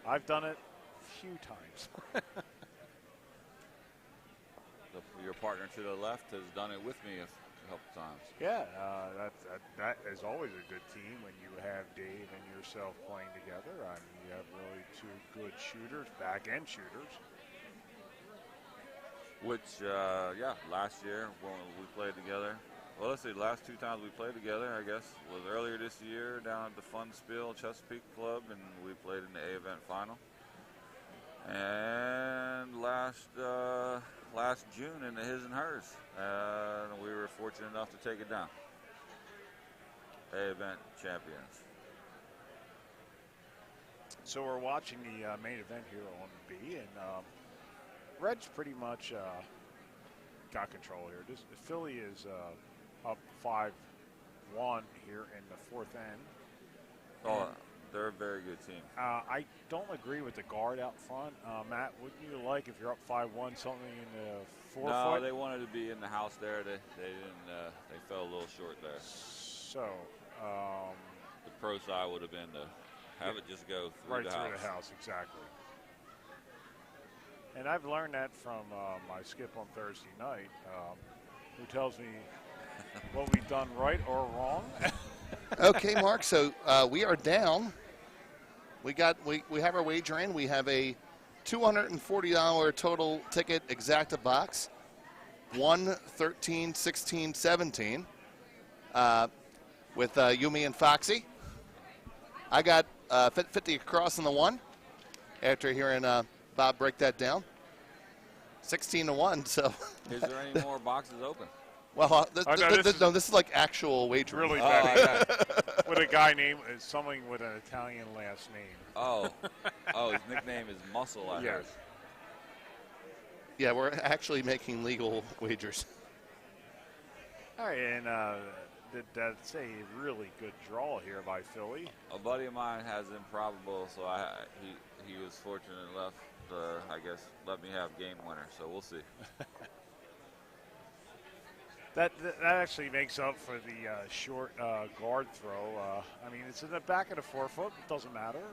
I've done it a few times. Your partner to the left has done it with me a couple times. Yeah, that is always a good team when you have Dave and yourself playing together. I mean, you have really 2 good shooters, back-end shooters. Which, last year when we played together. Well, let's see, the last 2 times we played together, I guess, was earlier this year down at the Fun Spill Chesapeake Club, and we played in the A event final. And last June in the His and Hers, and we were fortunate enough to take it down. A event champions. So we're watching the main event here on B, and Red's pretty much got control here. This Philly is up 5-1 here in the 4th end. Oh, they're a very good team. I don't agree with the guard out front. Matt, wouldn't you like, if you're up 5-1, something in the 4 No, foot? they wanted to be in the house there. They didn't. They fell a little short there. So the pro side would have been to have it just go through right the through house. the house, exactly. And I've learned that from my skip on Thursday night, who tells me what we've done right or wrong. Okay, Mark. So we are down. We have our wager in. We have a $240 total ticket exacta box. 1, 13, 16, 17. With Yumi and Foxy. I got 50 across in the 1 after hearing Bob break that down. 16-1. So. Is there any more boxes open? Well, this is like actual wagering. Really bad. With a guy named someone with an Italian last name. Oh, his nickname is Muscle. I heard. Yeah, we're actually making legal wagers. All right, and that's a really good draw here by Philly. A buddy of mine has improbable, so he was fortunate enough to, I guess, let me have game winner. So we'll see. That actually makes up for the short guard throw. I mean, it's in the back of the 4 foot. It doesn't matter.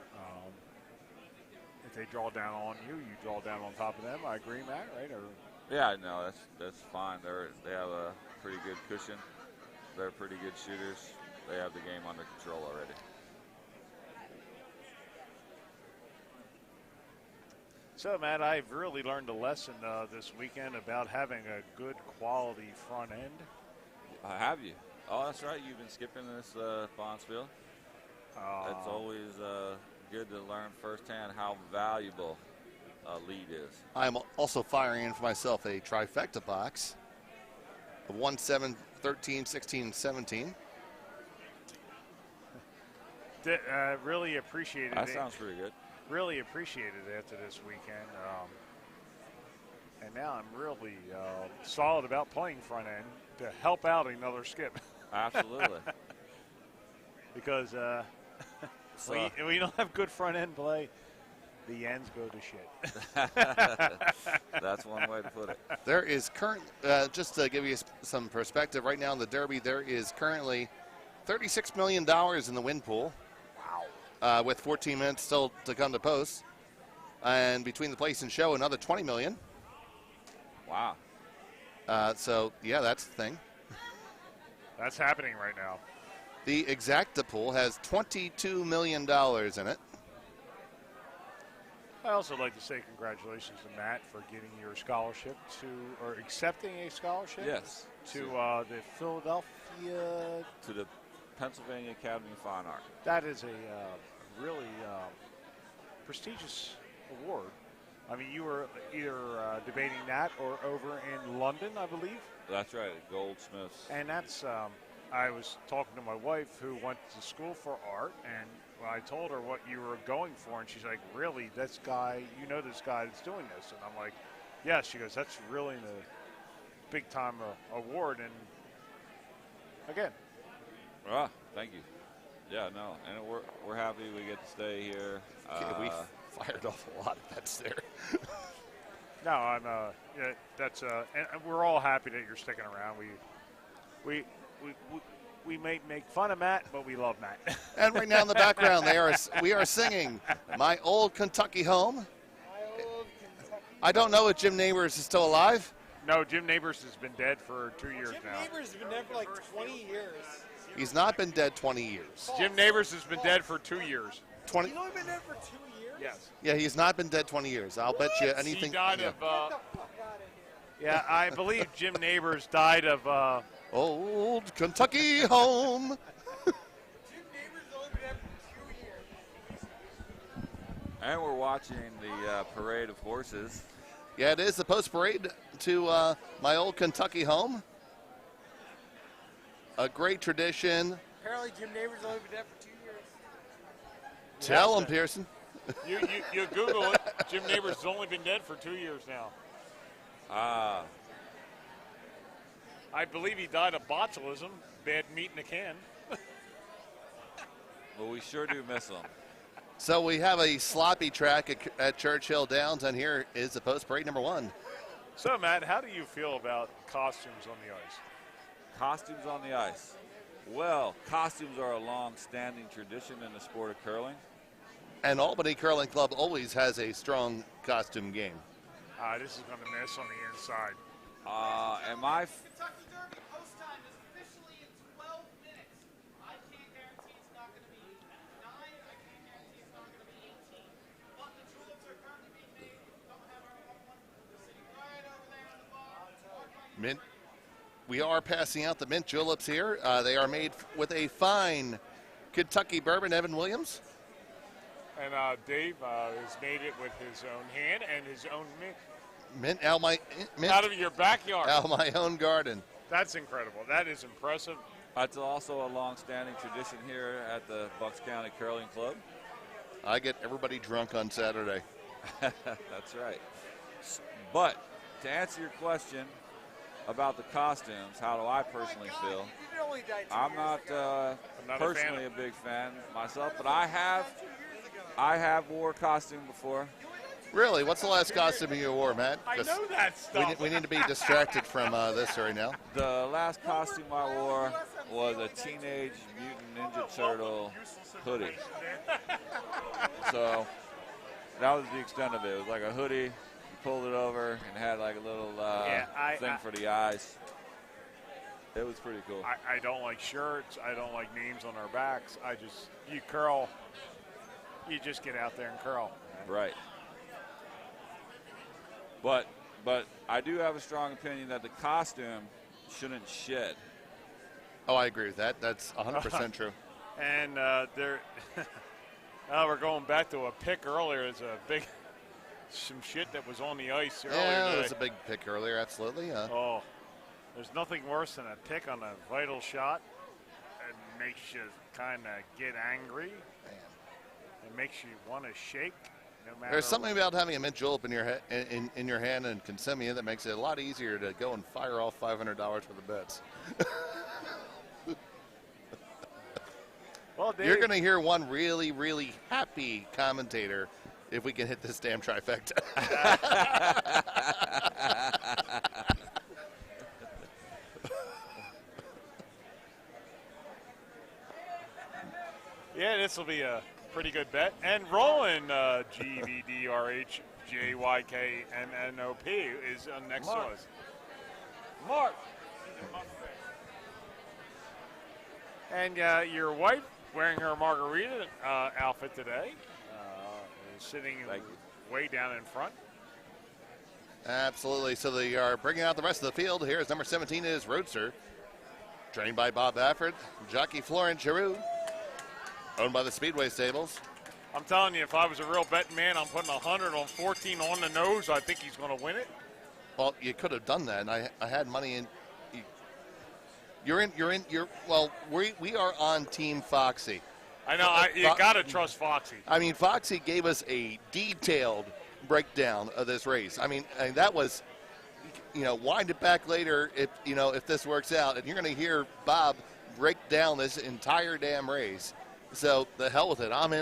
If they draw down on you, you draw down on top of them. I agree, Matt, right? Or Yeah, no, that's fine. They have a pretty good cushion. They're pretty good shooters. They have the game under control already. So, Matt, I've really learned a lesson this weekend about having a good quality front end. Have you? Oh, that's right. You've been skipping this Bondsfield. It's always good to learn firsthand how valuable a lead is. I'm also firing in for myself a trifecta box of 1, 7, 13, 16, 17. Really appreciated That it. sounds pretty good. Really appreciated it after this weekend. And now I'm really solid about playing front end to help out another skip. Absolutely. Because when you don't have good front end play, the ends go to shit. That's one way to put it. There is just to give you some perspective, right now in the Derby, there is currently $36 million in the win pool. Wow. With 14 minutes still to come to post. And between the place and show, another $20 million. Wow. So, yeah, that's the thing. That's happening right now. The exacta pool has $22 million in it. I also like to say congratulations to Matt for getting your scholarship or accepting a scholarship. Yes. To the Philadelphia. To the Pennsylvania Academy of Fine Art. That is a really prestigious award. I mean, you were either debating that or over in London, I believe. That's right, Goldsmiths. And that's, I was talking to my wife who went to school for art, and I told her what you were going for, and she's like, really, this guy, you know this guy that's doing this? And I'm like, yeah. She goes, that's really a big-time award, and again. Ah, thank you. Yeah, no, and we're happy we get to stay here. We fired off a lot of bets there. No, I'm. Yeah, that's. And we're all happy that you're sticking around. We may make fun of Matt, but we love Matt. And right now in the background, we are singing "My Old Kentucky Home." I don't know if Jim Neighbors is still alive. No, Jim Neighbors has been dead for 2 years now. Jim Neighbors has been dead for like 20 years. He's not been dead 20 years. Jim Neighbors has been dead for 2 years. 20. He's only been dead for 2 years? Yes. Yeah, he's not been dead 20 years. I'll bet you anything. He died yeah. of. Get the fuck out of here. Yeah, I believe Jim Neighbors died of. Old Kentucky Home. Jim Neighbors has only been dead for 2 years. And we're watching the parade of horses. Yeah, it is the post parade to My Old Kentucky Home. A great tradition. Apparently Jim Neighbors has only been dead for 2 years. Tell him, Pearson. You Google it. Jim Neighbors has only been dead for 2 years now. I believe he died of botulism, bad meat in a can. But we sure do miss them. So we have a sloppy track at Churchill Downs, and here is the post parade number 1. So, Matt, how do you feel about costumes on the ice? Costumes on the ice. Well, costumes are a long-standing tradition in the sport of curling. And Albany Curling Club always has a strong costume game. This is going to miss on the inside. Kentucky Derby post time is officially in 12 minutes. I can't guarantee it's not going to be 9. I can't guarantee it's not going to be 18. But the tulips are currently being made. Don't have our one sitting right over there on the bar. Mint. We are passing out the mint juleps here. They are made with a fine Kentucky bourbon, Evan Williams. And Dave has made it with his own hand and his own mint. Mint out Out of your backyard. of my own garden. That's incredible. That is impressive. That's also a long-standing tradition here at the Bucks County Curling Club. I get everybody drunk on Saturday. That's right. But to answer your question about the costumes, how do I personally feel? I'm not personally a big fan myself, but I have wore costume before. Really? What's the last costume you wore, Matt? I know that stuff. We need to be distracted from this right now. The last costume I wore was a Teenage Mutant Ninja Turtle hoodie. So that was the extent of it. It was like a hoodie. You pulled it over and had like a little thing for the eyes. It was pretty cool. I don't like shirts. I don't like names on our backs. You curl. You just get out there and curl. Right. But I do have a strong opinion that the costume shouldn't shed. Oh, I agree with that. That's 100% true. And they're we're going back to a pick earlier. There's some shit that was on the ice earlier Yeah, today. it was a big pick earlier, absolutely. Oh, there's nothing worse than a pick on a vital shot. It makes you kind of get angry. It makes you want to shake. No matter There's something about having a mint julep in your hand and Consumia that makes it a lot easier to go and fire off $500 worth of bets. Well, Dave, You're going to hear one really, really happy commentator if we can hit this damn trifecta. yeah, this will be a pretty good bet. And rolling GVDRHJYKNNOP is next to us. Mark. And your wife, wearing her margarita outfit today, is sitting way down in front. Absolutely. So they are bringing out the rest of the field. Here's number 17 is Roadster, trained by Bob Baffert, jockey Florent Giroux, owned by the Speedway Stables. I'm telling you, if I was a real betting man, I'm putting 100 on 14 on the nose. I think he's going to win it. Well, you could have done that, and I had money in. Well, we are on Team Foxy. I know. You got to trust Foxy. I mean, Foxy gave us a detailed breakdown of this race. I mean that was, wind it back later if this works out, and you're going to hear Bob break down this entire damn race. So the hell with it. I'm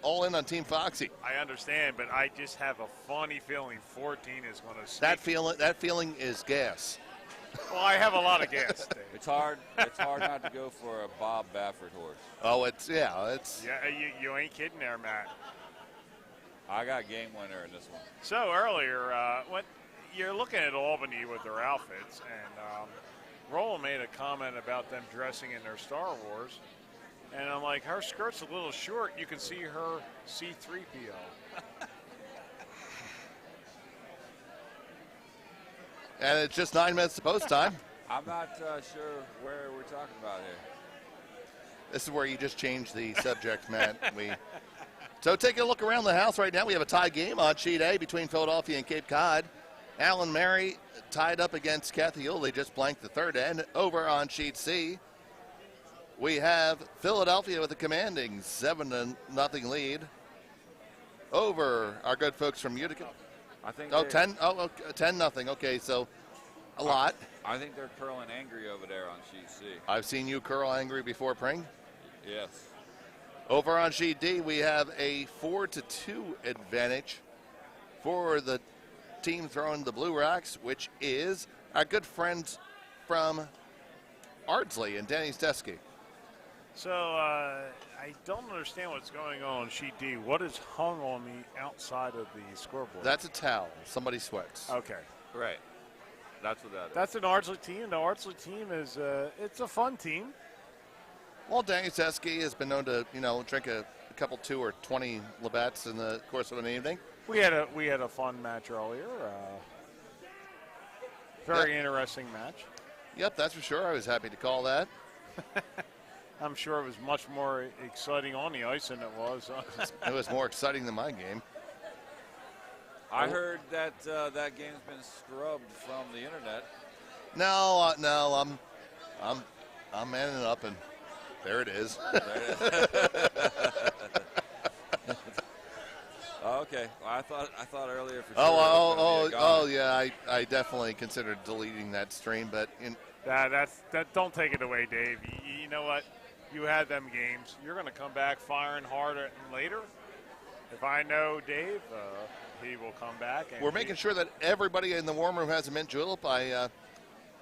all in on Team Foxy. I understand, but I just have a funny feeling 14 is going to. That feeling is gas. Well, I have a lot of gas. Dave. It's hard not to go for a Bob Baffert horse. Oh, Yeah, you ain't kidding there, Matt. I got game winner in this one. So earlier, when you're looking at Albany with their outfits, and Roland made a comment about them dressing in their Star Wars, and I'm like, her skirt's a little short. You can see her C-3PO. And it's just 9 minutes to post time. I'm not sure where we're talking about here. This is where you just change the subject, Matt. So taking a look around the house right now, we have a tie game on sheet A between Philadelphia and Cape Cod. Alan Mary tied up against Kathy Yule. They just blanked the third end. Over on sheet C, we have Philadelphia with a commanding 7-0 lead over our good folks from Utica. I think 10-0. Okay, so a lot. I think they're curling angry over there on sheet C. I've seen you curl angry before, Pring. Yes. Over on sheet D, we have a 4-2 advantage for the team throwing the Blue Rocks, which is our good friends from Ardsley and Danny Stesky. So I don't understand what's going on sheet D. What is hung on the outside of the scoreboard? That's a towel. Somebody sweats. Okay. Right. That's what that is. That's an Ardsley team. The Ardsley team is it's a fun team. Well, Danny Stesky has been known to, drink a couple 2 or 20 Labatt's in the course of an evening. We had a fun match earlier. Very interesting match. Yep, that's for sure. I was happy to call that. I'm sure it was much more exciting on the ice than it was. It was more exciting than my game. I heard that that game's been scrubbed from the internet. No, I'm manning up, and there it is. Okay, well, I thought earlier for sure. Yeah, I definitely considered deleting that stream, but that don't take it away, Dave. You know what? You had them games. You're going to come back firing harder later. If I know Dave, he will come back. And we're making sure that everybody in the warm room has a mint julep. I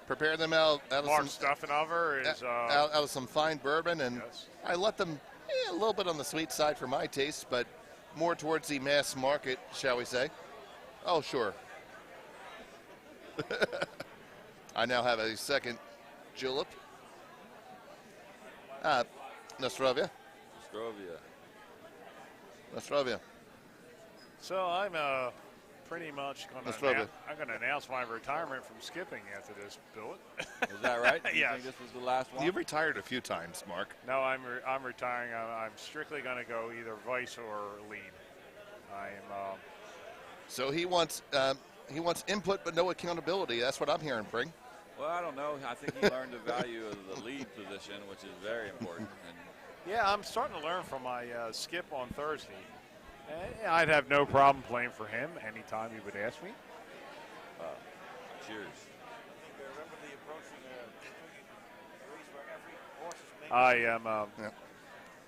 prepared them out of Mark some Stuffenover is out of some fine bourbon, and yes. I let them a little bit on the sweet side for my taste, but more towards the mass market, shall we say. Oh, sure. I now have a second julep. Nostrovia. Nostrovia. Nostrovia. So I'm pretty much Let's going vote to it. I'm going to announce my retirement from skipping after this, Billet. Is that right? Do you Yes. think this was the last one? You've retired a few times, Mark. No, I'm retiring. I'm strictly going to go either vice or lead. I'm So he wants input but no accountability. That's what I'm hearing, Pring. Well, I don't know. I think he learned the value of the lead position, which is very important. And yeah, I'm starting to learn from my skip on Thursday. I'd have no problem playing for him anytime he would ask me. cheers. I am. Yeah.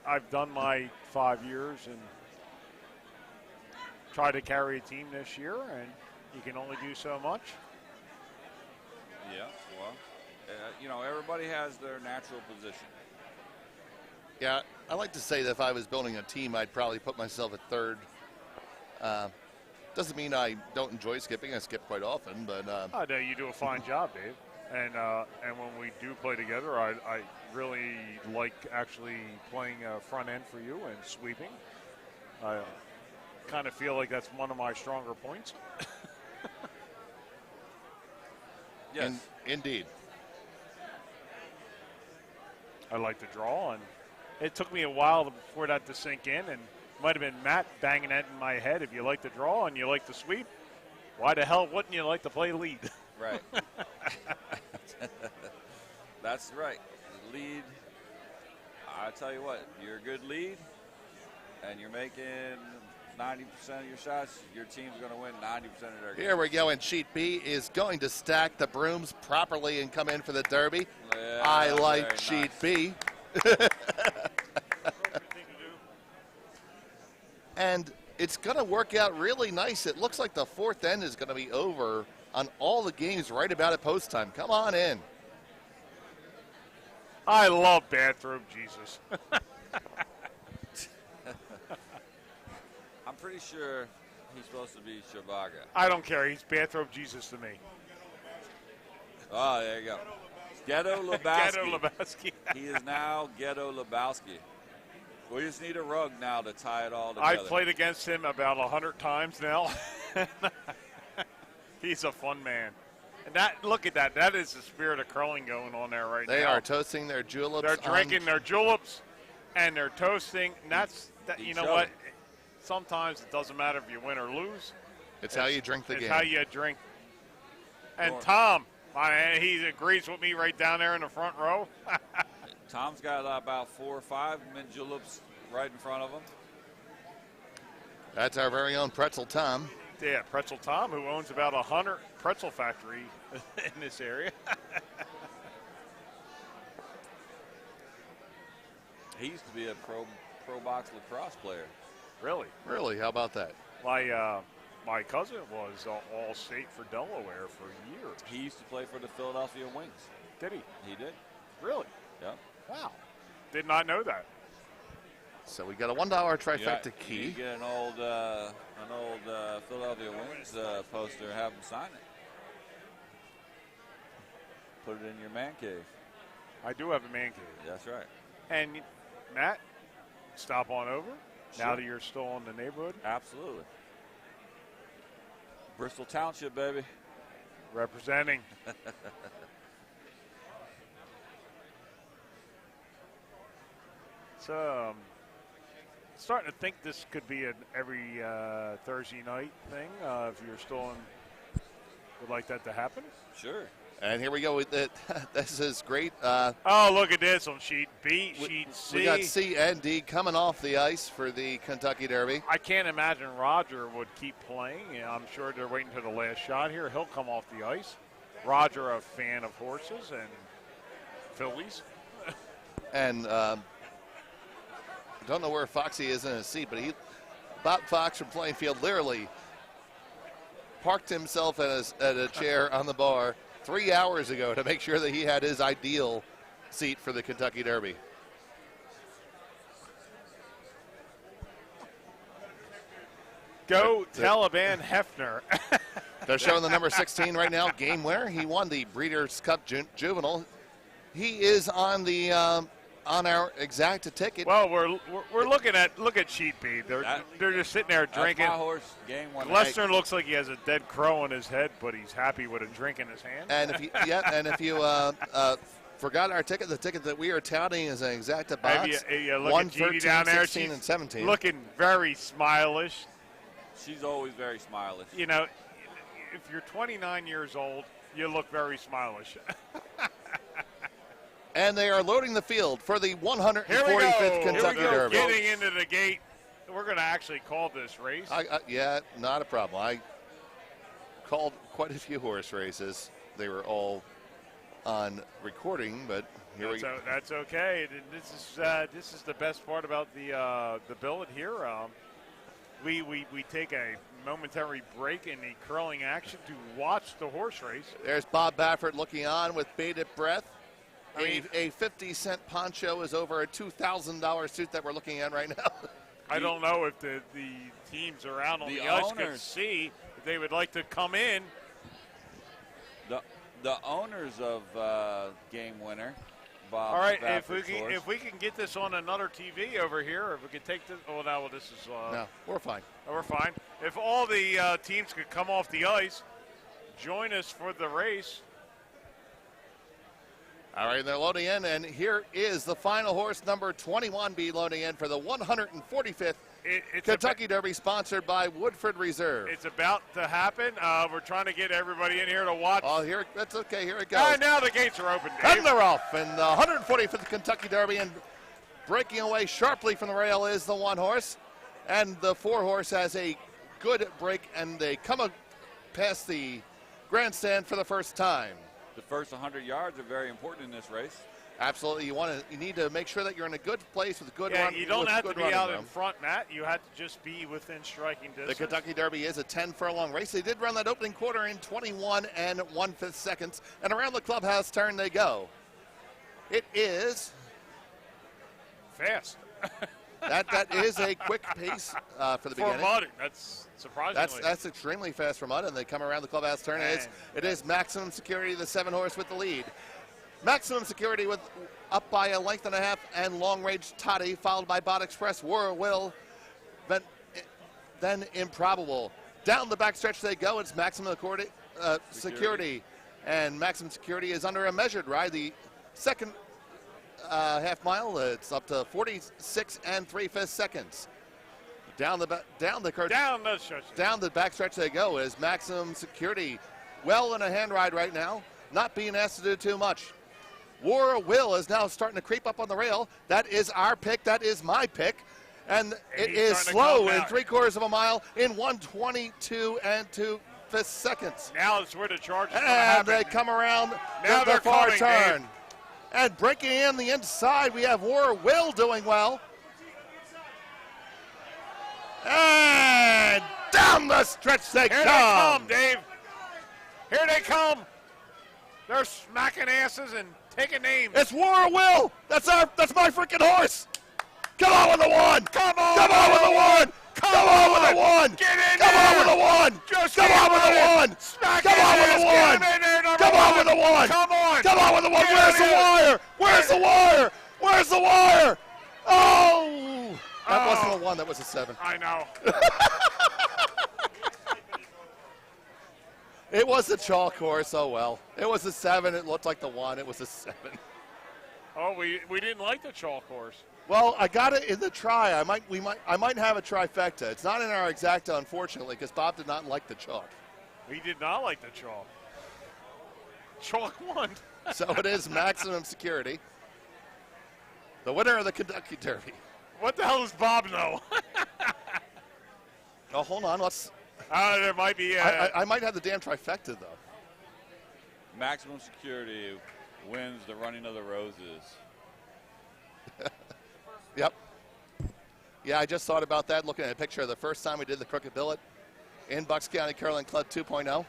I've done my 5 years and tried to carry a team this year, and you can only do so much. Yeah, well, everybody has their natural position. Yeah, I like to say that if I was building a team, I'd probably put myself at third. Doesn't mean I don't enjoy skipping. I skip quite often, but I know you do a fine job, Dave. And when we do play together, I really like actually playing front end for you and sweeping. I kind of feel like that's one of my stronger points. Yes. Indeed. I like to draw, and it took me a while for that to sink in, and might have been Matt banging that in my head. If you like to draw and you like to sweep, why the hell wouldn't you like to play lead? Right. That's right. Lead. I tell you what, you're a good lead, and you're making 90% of your shots. Your team's going to win 90% of their games. Here we go, and Sheet B is going to stack the brooms properly and come in for the derby. Yeah, I very like Sheet nice. B. And it's going to work out really nice. It looks like the fourth end is going to be over on all the games right about at post time. Come on in. I love bathroom Jesus. I'm pretty sure he's supposed to be Shabaga. I don't care. He's bathroom Jesus to me. Oh, there you go. Ghetto Lebowski. Ghetto Lebowski. He is now Ghetto Lebowski. We just need a rug now to tie it all together. I've played against him about 100 times now. He's a fun man. And look at that. That is the spirit of curling going on there right now. They are toasting their juleps. They're drinking their juleps, and they're toasting. And you know what? Sometimes it doesn't matter if you win or lose. It's how you drink the game. It's how you drink. And Tom, he agrees with me right down there in the front row. Tom's got about 4 or 5 mint juleps right in front of him. That's our very own Pretzel Tom. Yeah, Pretzel Tom, who owns about 100 pretzel factory in this area. He used to be a pro box lacrosse player. Really? Really? How about that? My cousin was all state for Delaware for years. He used to play for the Philadelphia Wings. Did he? He did. Really? Yeah. Wow. Did not know that. So we got a $1 trifecta You key. get an old Philadelphia Wings poster, have him sign it. Put it in your man cave. I do have a man cave. That's right. And Matt, stop on over now Sure. that you're still in the neighborhood. Absolutely. Bristol Township, baby. Representing. So, starting to think this could be an every Thursday night thing. If you're still would like that to happen. Sure. And here we go with it. This is great. Oh, look at this on sheet B, sheet C. We got C and D coming off the ice for the Kentucky Derby. I can't imagine Roger would keep playing. I'm sure they're waiting for the last shot here. He'll come off the ice. Roger, a fan of horses and fillies. And I don't know where Foxy is in his seat, but Bob Fox from Plainfield Field literally parked himself at a chair on the bar 3 hours ago to make sure that he had his ideal seat for the Kentucky Derby. Go Taliban Hefner. They're showing the number 16 right now, game winner. He won the Breeders' Cup Juvenile. He is on the on our exact ticket. Well, we're looking at Cheat Beat. They're just sitting there drinking. That's my horse, game one. Lester looks like he has a dead crow on his head, but he's happy with a drink in his hand. And if you forgot our ticket, the ticket that we are touting is an exacta box. You look 1, at Jeannie 13, down there. 16, She's and 17. looking very smilish. She's always very smiley. You know, if you're 29 years old, you look very smilish. And they are loading the field for the 145th Here we go. Kentucky Derby. Getting into the gate. We're going to actually call this race. Yeah, not a problem. I called quite a few horse races. They were all on recording, but here we go. That's okay. This is the best part about the billet here. We take a momentary break in the curling action to watch the horse race. There's Bob Baffert looking on with bated breath. A 50-cent poncho is over a $2,000 suit that we're looking at right now. I don't know if the teams around on the ice could see if they would like to come in. The owners of Game Winner, Bob. All right, Baffert's if we can get this on another TV over here, or if we could take this. Oh, no, well, this is. No, we're fine. We're fine. If all the teams could come off the ice, join us for the race. All right, they're loading in, and here is the final horse, number 21B, loading in for the 145th Kentucky Derby, sponsored by Woodford Reserve. It's about to happen. We're trying to get everybody in here to watch. Oh, that's okay. Here it goes. Now the gates are open, Dave. And they're off. And the 145th Kentucky Derby, and breaking away sharply from the rail is the one horse. And the four horse has a good break, and they come past the grandstand for the first time. The first 100 yards are very important in this race. Absolutely. You need to make sure that you're in a good place with a good run. You don't have to be out in front, Matt. You have to just be within striking distance. The Kentucky Derby is a 10-furlong race. They did run that opening quarter in 21 and 1/5 seconds, and around the clubhouse turn they go. It is fast. That is a quick pace for the beginning. For mud, that's surprisingly. That's extremely fast for mud, and they come around the clubhouse turn. It is Maximum Security, the 7-horse, with the lead. Maximum Security with up by a length and a half, and Long Range Toddy, followed by Bot Express, War Will, then Improbable. Down the backstretch they go. It's Maximum Security, and Maximum Security is under a measured ride. The second half mile, it's up to 46 3/5 seconds. Down the backstretch they go is Maximum Security, well in a hand ride right now, not being asked to do too much. War Will is now starting to creep up on the rail. That is our pick. That is my pick. And it is slow in 3/4 of a mile in 1:22 2/5 seconds. Now it's where the charge is going to And happen. they come around Now the far coming, turn. Dave. And breaking in the inside, we have War Will doing well. And down the stretch they Here come. they come, Dave. Here they come. They're smacking asses and taking names. It's War Will. That's my freaking horse. Come on with the one. Come on with the one. Come on with the one. Get in Come there. on with the one. Just Come on with the one. Smack Come his on with ass. the Get one. him in there, number Come on one. with the one. Come on. Come on with the one. Get Where's him the in. wire? Where's the wire? Where's the wire? Oh. That wasn't a 1. That was a 7. I know. It was a chalk horse. Oh, well. It was a 7. It looked like the 1. It was a 7. Oh, we didn't like the chalk horse. Well, I got it in the try. I might have a trifecta. It's not in our exacta, unfortunately, because Bob did not like the chalk. He did not like the chalk. Chalk won. So it is Maximum Security, the winner of the Kentucky Derby. What the hell does Bob know? Oh, hold on. Let's. There might be. I might have the damn trifecta though. Maximum Security wins the Running of the Roses. Yep. Yeah, I just thought about that looking at a picture of the first time we did the Crooked Billet in Bucks County Curling Club 2.0.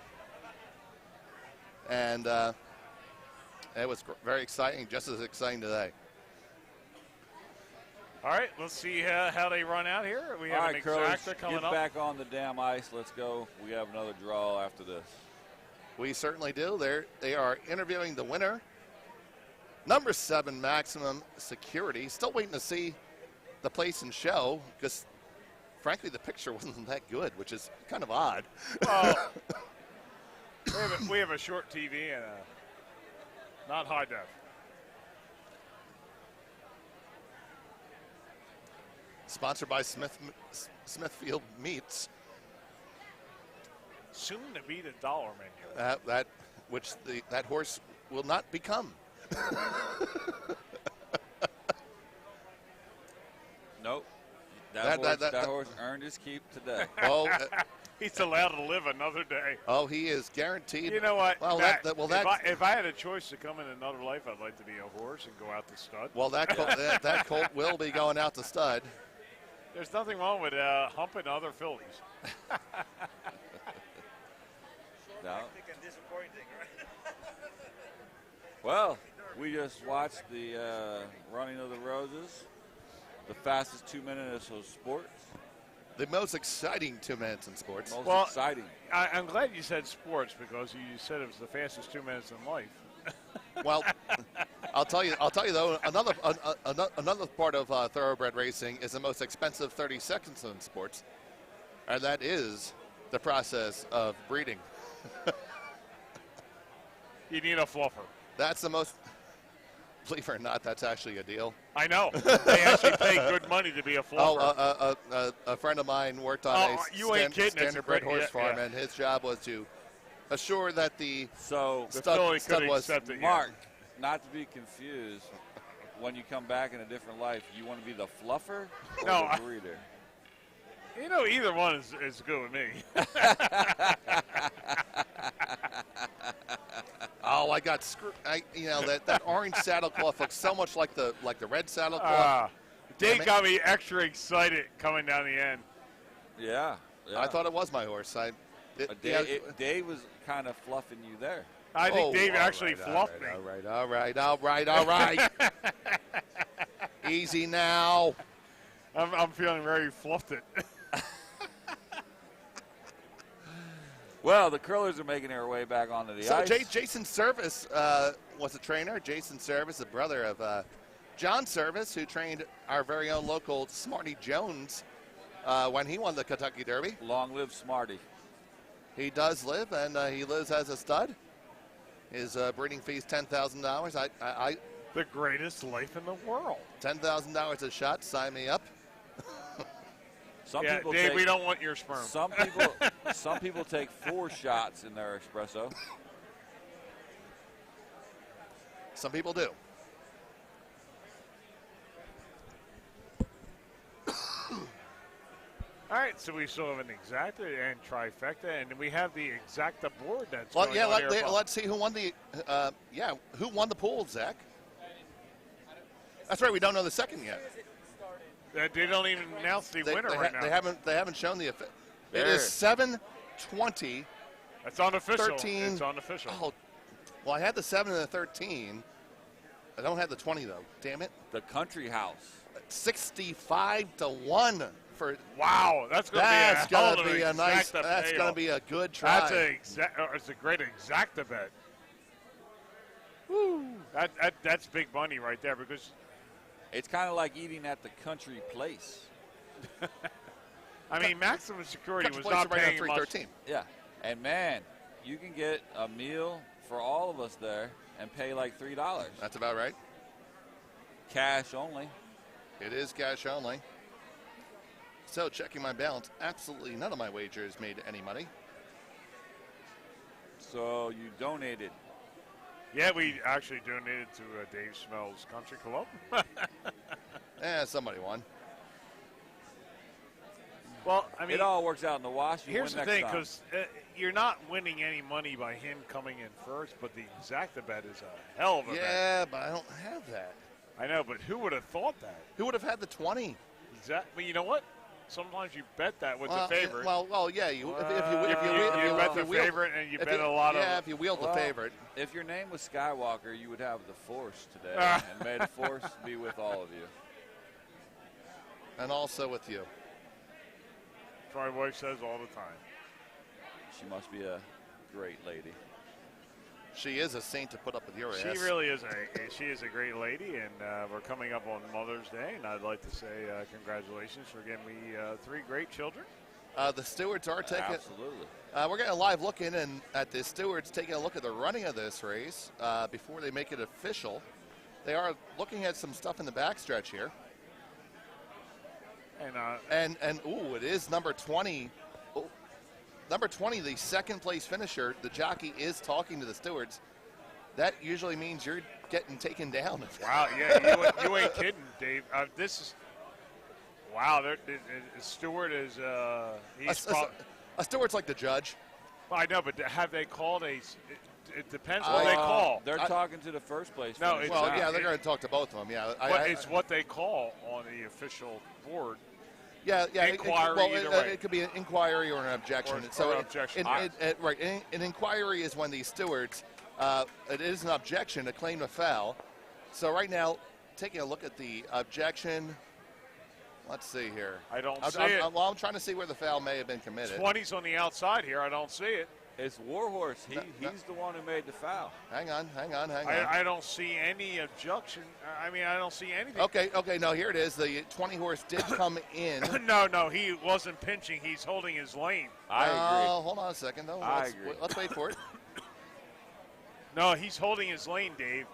And it was very exciting, just as exciting today. All right, let's see how they run out here. We have All an right, curlers, exacta coming get up. back on the damn ice. Let's go. We have another draw after this. We certainly do. They are interviewing the winner, Number 7, Maximum Security. Still waiting to see the place and show because, frankly, the picture wasn't that good, which is kind of odd. Well, we have a short TV and not high def. Sponsored by Smithfield Meats. Soon to be the dollar menu. That horse will not become. Nope. That horse earned his keep today. Oh, He's allowed to live another day. oh, he is guaranteed. You know what? Well, Matt, that if I had a choice to come in another life, I'd like to be a horse and go out to stud. well, that colt will be going out to stud. There's nothing wrong with humping other fillies. No. Well, we just watched the running of the roses, the fastest 2 minutes of sports. The most exciting 2 minutes in sports. Most exciting. I'm glad you said sports because you said it was the fastest 2 minutes in life. Well, I'll tell you though, another part of thoroughbred racing is the most expensive 30 seconds in sports, and that is the process of breeding. You need a fluffer. That's the most. Believe it or not, that's actually a deal. I know. They actually pay good money to be a fluffer. A friend of mine worked on standardbred horse farm, yeah. and his job was to assure that the The stud filly could was accept it. Mark, not to be confused, when you come back in a different life, you want to be the fluffer or No, the breeder? You know, either one is good with me. Oh, I got screwed. That orange saddlecloth looks so much like the red saddlecloth. Dave got me extra excited coming down the end. Yeah. I thought it was my horse. Dave was kind of fluffing you there. I think Dave actually fluffed me. All right. Easy now. I'm feeling very fluffed it. Well, the curlers are making their way back onto the ice. Jason Service was a trainer. Jason Service, the brother of John Service, who trained our very own local Smarty Jones when he won the Kentucky Derby. Long live Smarty. He does live, and he lives as a stud. His breeding fee is $10,000. The greatest life in the world. $10,000 a shot. Sign me up. Dave, we don't want your sperm. Some people take 4 shots in their espresso. Some people do. All right, so we still have an exacta and trifecta, and we have the exacta board that's going on here. Let's see who won the who won the pool, Zach. That's right. We don't know the second yet. They don't even announce the winner right now. They haven't shown the. It is 7:20. It's unofficial. 13. It's unofficial. Oh, well, I had the 7 and the 13. I don't have the 20 though. Damn it. The Country House. 65-1 for. Wow, that's going to be a nice. That's going to be a good try. It's a great exacta bet. Woo! That's big money right there because. It's kind of like eating at the country place. I mean, Maximum Security was not right paying on much. 313. Yeah. And, man, you can get a meal for all of us there and pay like $3. That's about right. Cash only. It is cash only. So, checking my balance, absolutely none of my wagers made any money. So, you donated. Yeah, we actually donated to Dave Smell's Country Club. Somebody won. Well, I mean, it all works out in the wash. Here's the thing, because you're not winning any money by him coming in first, but the exacta bet is a hell of a bet. Yeah, but I don't have that. I know, but who would have thought that? Who would have had the 20? Well, you know what? Sometimes you bet that with the favorite. Well, yeah. You bet the favorite, and you bet a lot of. Yeah, if you wield the favorite. If your name was Skywalker, you would have the Force today, and may the Force be with all of you. And also with you. That's what my wife says all the time. She must be a great lady. She is a saint to put up with your ass. She really is she is a great lady, and we're coming up on Mother's Day, and I'd like to say congratulations for giving me 3 great children. The stewards are taking. Absolutely. We're getting a live look in and at the stewards taking a look at the running of this race before they make it official. They are looking at some stuff in the backstretch here. And ooh, it is number 20. Oh, number 20, the second place finisher. The jockey is talking to the stewards. That usually means you're getting taken down. Wow, yeah, you ain't kidding, Dave. This is wow. The steward is he's a steward's like the judge. I know, but have they called a? It depends what they call. They're talking to the first place. No, finish. it's Well, yeah, they're going to talk to both of them. Yeah, it's what they call on the official board. Yeah. Inquiry, either way. It could be an inquiry or an objection. Or an objection. Right. An inquiry is when the stewards. It is an objection, a claim to foul. So right now, taking a look at the objection. Let's see here. I don't see it. I'm trying to see where the foul may have been committed. 20's on the outside here. I don't see it. It's Warhorse. He's the one who made the foul. Hang on. I don't see any objection. I mean, I don't see anything. Okay. No, here it is. The 20 horse did come in. No, he wasn't pinching. He's holding his lane. I agree. Hold on a second, though. I agree. Let's wait for it. No, he's holding his lane, Dave.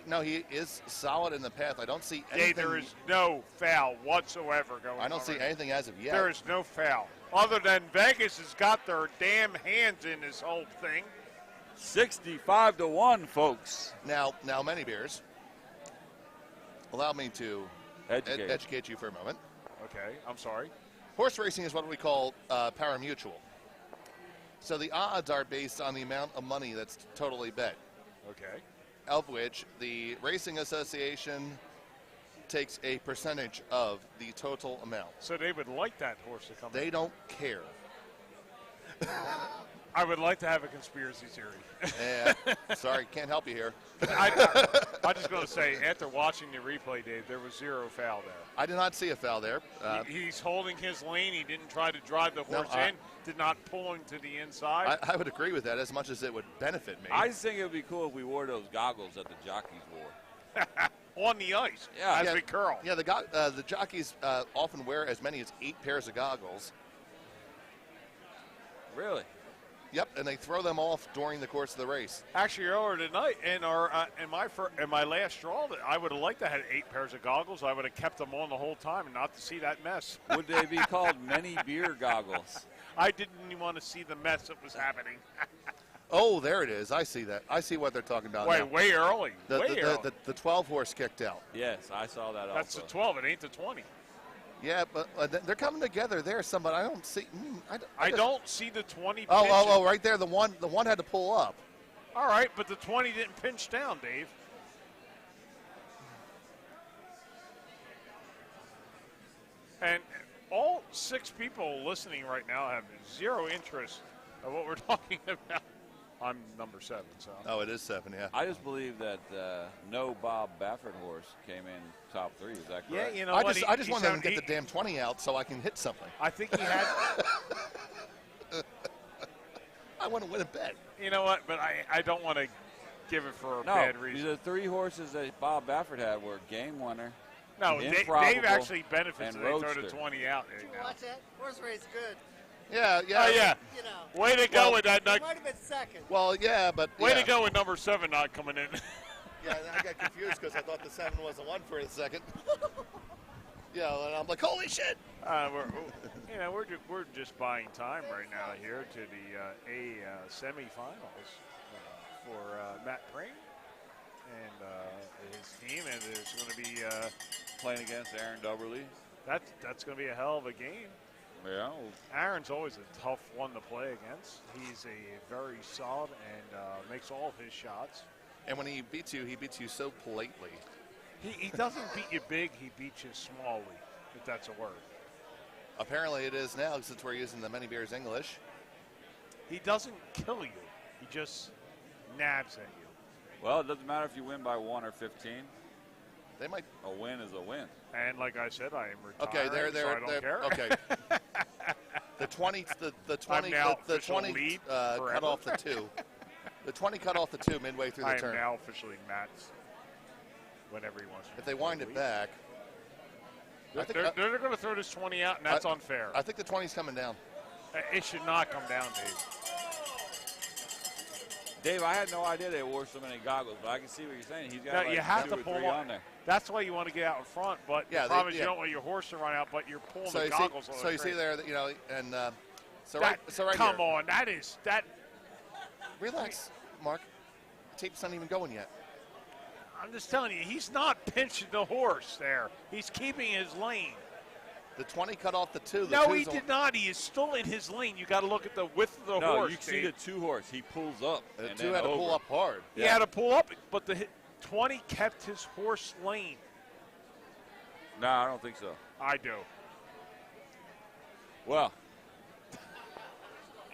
No, he is solid in the path. I don't see anything. Dave, there is no foul whatsoever going on. I don't see anything as of yet. There is no foul. Other than Vegas has got their damn hands in this whole thing. 65-1, folks. Now, many beers. Allow me to educate you for a moment. Okay, I'm sorry. Horse racing is what we call parimutuel. So the odds are based on the amount of money that's totally bet. Okay. Of which the Racing Association takes a percentage of the total amount. So they would like that horse to come in. They don't care. I would like to have a conspiracy theory. Yeah, sorry, can't help you here. I'm just going to say, after watching the replay, Dave, there was 0 foul there. I did not see a foul there. He's holding his lane. He didn't try to drive the horse in. Did not pull him to the inside. I would agree with that as much as it would benefit me. I think it would be cool if we wore those goggles that the jockeys wore. On the ice, Yeah. as we curl. Yeah, the jockeys often wear as many as 8 pairs of goggles. Really? Yep, and they throw them off during the course of the race. Actually, earlier tonight, in my last draw, I would have liked to have 8 pairs of goggles. I would have kept them on the whole time and not to see that mess. Would they be called many beer goggles? I didn't even want to see the mess that was happening. Oh, there it is. I see that. I see what they're talking about now. Way early. The 12 horse kicked out. Yes, I saw that That's also. the 12. It ain't the 20. Yeah, but they're coming together there. Somebody I don't see. I don't see the 20 pinching. Oh, right there. The one had to pull up. All right, but the 20 didn't pinch down, Dave. And all 6 people listening right now have 0 interest in what we're talking about. I'm number 7, so. Oh, it is 7, yeah. I just believe that no Bob Baffert horse came in top 3. Is that correct? Yeah, you know I what? just want them to get the damn 20 out so I can hit something. I think he had. I want to win a bet. You know what? But I don't want to give it for a bad reason. The 3 horses that Bob Baffert had were Game Winner. No, Dave actually benefits if they throw the Roadster. 20 out. Did you watch that? Horse race good. Yeah. Oh, yeah. You know. Way to go with that. It might have been second. Well, yeah, but Way yeah. to go with number 7 not coming in. Yeah, and I got confused because I thought the 7 was the 1 for a second. Yeah, and I'm like, holy shit! We're just buying time right now here to the A semifinals for Matt Pring and his team, and there's going to be Playing against Aaron Dubberly. that's going to be a hell of a game. Yeah. Aaron's always a tough one to play against. He's a very solid and makes all his shots. And when he beats you so politely. He doesn't beat you big, he beats you smallly, if that's a word. Apparently it is now since we're using the Many Beers English. He doesn't kill you, he just nabs at you. Well, it doesn't matter if you win by 1 or 15. They might. A win is a win. And like I said, I am Okay, retiring, so I don't care. Okay. The 20 I'm now the official 20 lead cut forever. off the 2. The 20 cut off the 2 midway through the I am turn. now officially Matt's whenever he wants to. If they wind it back, They're going to throw this 20 out, and that's unfair. I think the 20's coming down. It should not come down, Dave. Dave, I had no idea they wore so many goggles, but I can see what you're saying. He's got You have 2 to or pull 3 on there. That's why you want to get out in front, but Yeah, the problem is yeah. you don't want your horse to run out, but you're pulling So the you see, goggles on so the you see train. there, that, you know, and so That- right come here. on, that. Relax, Mark. The tape's not even going yet. I'm just telling you, he's not pinching the horse there. He's keeping his lane. The 20 cut off the 2. The No, 2's he did not. He is still in his lane. You got to look at the width of the No, horse. you see the Dave. 2 horse. He pulls up. The and 2 then had to pull over. up hard. He had to pull up, but the 20 kept his horse lane. No, I don't think so. I do. Well,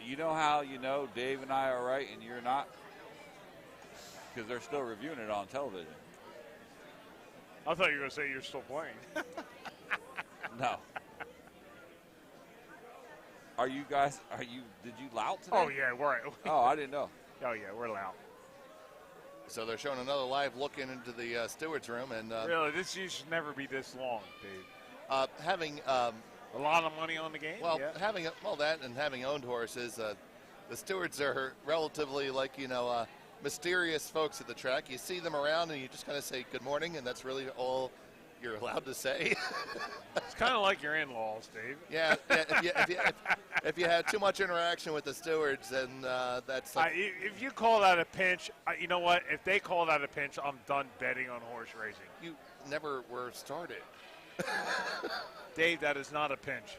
you know how you know Dave and I are right and you're not? Because they're still reviewing it on television. I thought you were going to say you're still playing. No. Did you lout today? Oh, yeah, we're Oh, I didn't know. Oh, yeah, we're loud. So they're showing another live look into the steward's room, and Really, this should never be this long, Dave. having A lot of money on the game? well, yeah. having that and having owned horses, the stewards are relatively mysterious folks at the track. You see them around, and you just kind of say good morning, and that's really all you're allowed to say. It's kind of like your in-laws, Dave. Yeah, if you had too much interaction with the stewards, then that's If you call that a pinch, you know what? If they call that a pinch, I'm done betting on horse racing. you never were started. Dave, that is not a pinch.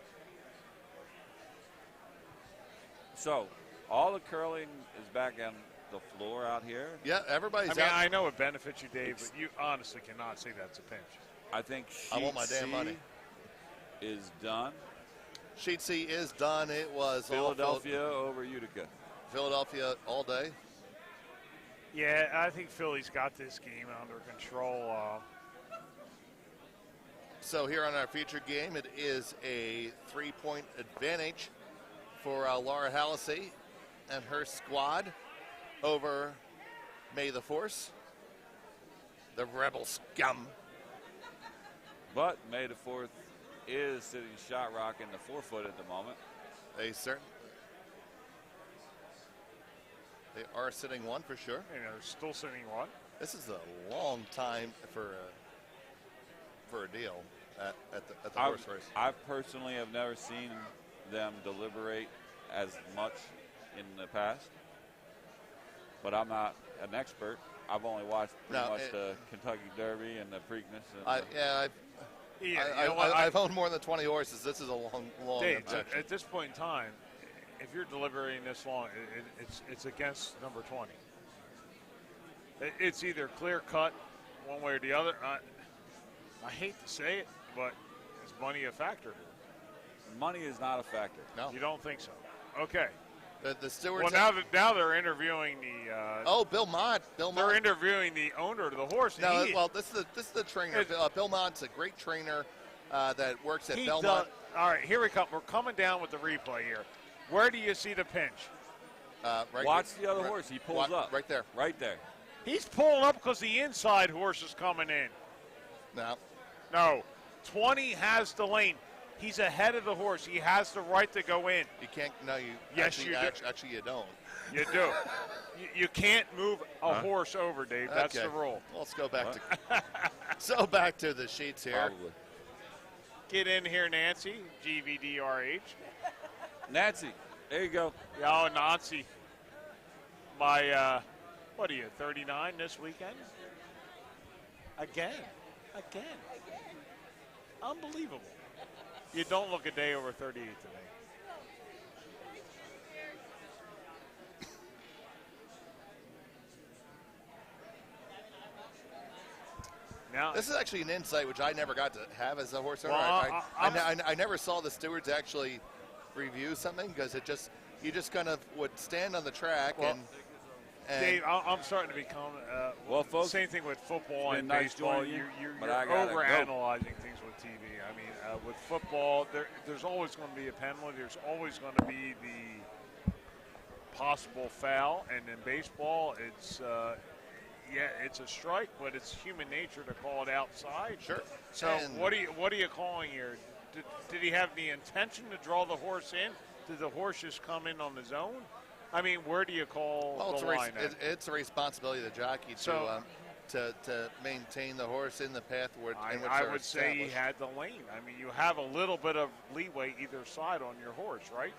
So, all the curling is back on the floor out here. Yeah, everybody's I mean, out. I know it benefits you, Dave, but you honestly cannot say that's a pinch. I think I want my sheet damn C money. is done. Sheet C is done. It was Philadelphia over Utica. Philadelphia all day. Yeah, I think Philly's got this game under control. So here on our featured game, it is a 3-point advantage for Laura Hallisey and her squad over May the Force, the Rebel Scum. But May the 4th is sitting shot rock in the 4-foot at the moment. They are sitting one for sure. And they're still sitting one. This is a long time for a deal at the horse race. I personally have never seen them deliberate as much in the past, but I'm not an expert. I've only watched pretty much the Kentucky Derby and the Preakness. And I've owned more than 20 horses. This is a long Dave, objection. at this point in time, if you're deliberating this long, it's against number 20. It's either clear cut one way or the other. I hate to say it, but is money a factor? money is not a factor. No. You don't think so? Okay. The stewards. Well, now they're interviewing the. Bill Mott. They're interviewing the owner of the horse. No, this is the trainer. Bill Mott's a great trainer that works at Belmont. All right, here we come. We're coming down with the replay here. Where do you see the pinch? Watch the other horse. He pulls up. Right there. Right there. He's pulling up because the inside horse is coming in. No. 20 has the lane. He's ahead of the horse. He has the right to go in. You can't. No, you. Yes, actually, you do. Actually, you don't. You do. you can't move a horse over, Dave. That's Okay. the rule. Well, let's go back to. Back to the sheets here. Probably. Get in here, Nancy. GVDRH. Nancy, there you go. Oh, Nancy. My, what are you, 39 this weekend? Again. Unbelievable. You don't look a day over 38 today. Now, This is actually an insight which I never got to have as a horse owner. Well, I never saw the stewards actually review something because you just kind of would stand on the track Well, and Dave, I'm starting to become. Well, folks, same thing with football it's and been nice baseball. joining you, You're but I gotta overanalyzing things with TV. I mean, with football, there's always going to be a penalty. There's always going to be the possible foul, and in baseball, it's it's a strike, but it's human nature to call it outside. Sure. So And- what are you calling here? Did he have the intention to draw the horse in? Did the horse just come in on his own? I mean, where do you call Well, the line at? it's a responsibility of the jockey So- to maintain the horse in the path in which I they're would say he established. had the lane. I mean, you have a little bit of leeway either side on your horse, right?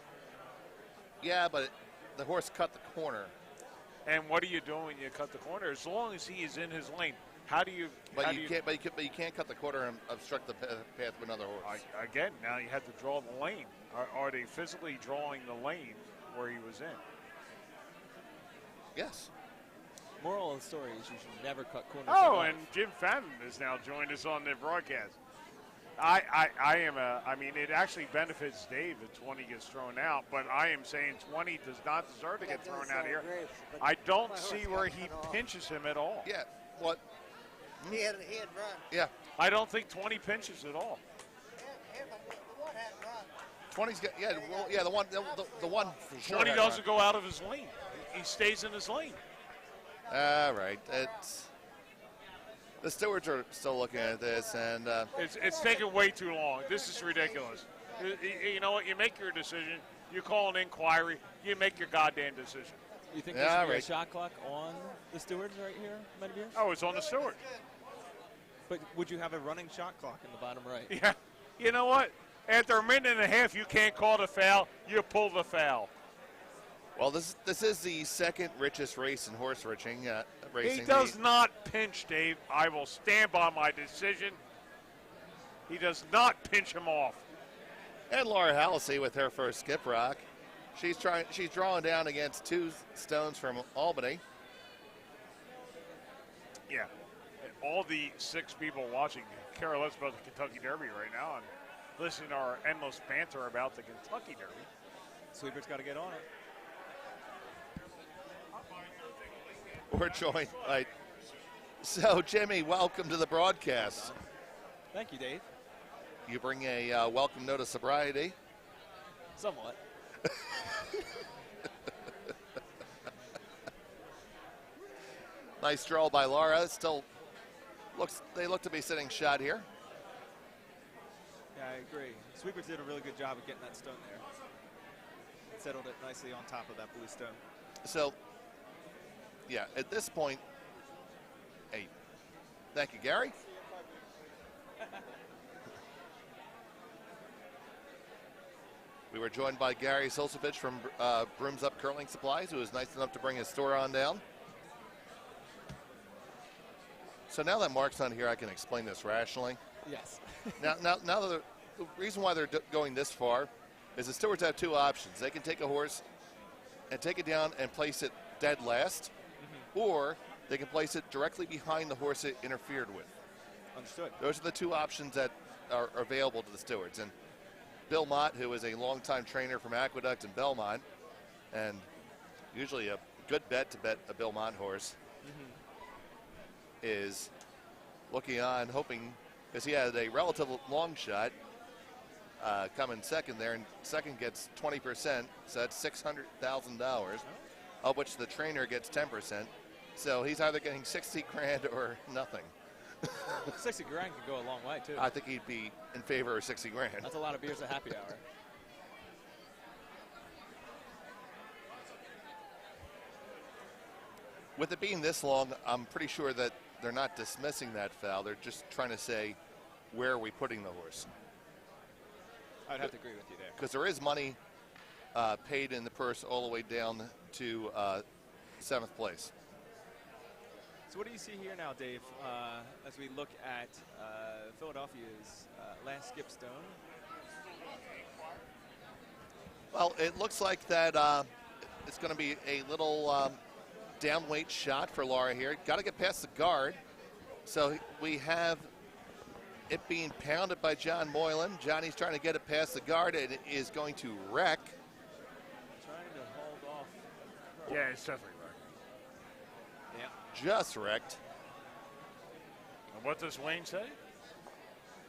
Yeah, but the horse cut the corner. And what are you doing when you cut the corner? As long as he is in his lane, how do you? But how you do can't. But you can't cut the corner and obstruct the path of another horse. Again, now you have to draw the lane. Are they physically drawing the lane where he was in? Yes. Moral of the story is you should never cut corners. Oh, at and Jim Fenton has now joined us on the broadcast. I mean, it actually benefits Dave that 20 gets thrown out, but I am saying 20 does not deserve to get thrown out here. I don't see where he pinches him at all. Yeah. What? He had run. Yeah. I don't think 20 pinches at all. The one had run. 20's got. Yeah. Well, yeah. The one for sure. 20 had doesn't run. go out of his lane. He stays in his lane. All right. The stewards are still looking at this, and It's taking way too long. This is ridiculous. You know what? You make your decision. You call an inquiry. You make your goddamn decision. You think Yeah, there should be right. a shot clock on the stewards right here, Medivere? Oh, it's on the steward. But would you have a running shot clock in the bottom right? Yeah. You know what? After a minute and a half, you can't call the foul. You pull the foul. well, this is the second richest race in horse racing. He does not pinch, Dave. I will stand by my decision. He does not pinch him off. And Laura Hallisey with her first skip rock. She's drawing down against two stones from Albany. Yeah. And all the 6 people watching care less about the Kentucky Derby right now and listening to our endless banter about the Kentucky Derby. Sweeper's got to get on it. We're joined by. So, Jimmy, welcome to the broadcast. Thank you, Dave. You bring a welcome note of sobriety. Somewhat. Nice draw by Laura. Still they look to be sitting shot here. Yeah, I agree. Sweepers did a really good job of getting that stone there. Settled it nicely on top of that blue stone. So, yeah, at this point, hey, thank you, Gary. We were joined by Gary Solsovich from Brooms Up Curling Supplies, who was nice enough to bring his store on down. So now that Mark's not here, I can explain this rationally. Yes. Now that the reason why they're going this far is the stewards have two options. They can take a horse and take it down and place it dead last, or they can place it directly behind the horse it interfered with. Understood. Those are the two options that are available to the stewards. And Bill Mott, who is a longtime trainer from Aqueduct in Belmont, and usually a good bet to bet a Bill Mott horse, is looking on, hoping, because he had a relative long shot coming second there, and second gets 20%, so that's $600,000, of which the trainer gets 10%. So he's either getting 60 grand or nothing. 60 grand could go a long way, too. I think he'd be in favor of 60 grand. That's a lot of beers at happy hour. With it being this long, I'm pretty sure that they're not dismissing that foul. They're just trying to say, where are we putting the horse? I'd have to agree with you there. Because there is money paid in the purse all the way down to 7th place. So what do you see here now, Dave, as we look at Philadelphia's last skip stone? Well, it looks like that it's going to be a little downweight shot for Laura here. Got to get past the guard. So we have it being pounded by John Moylan. Johnny's trying to get it past the guard, and it is going to wreck. Trying to hold off. Yeah, it's definitely right. Yeah. Just wrecked. And what does Wayne say?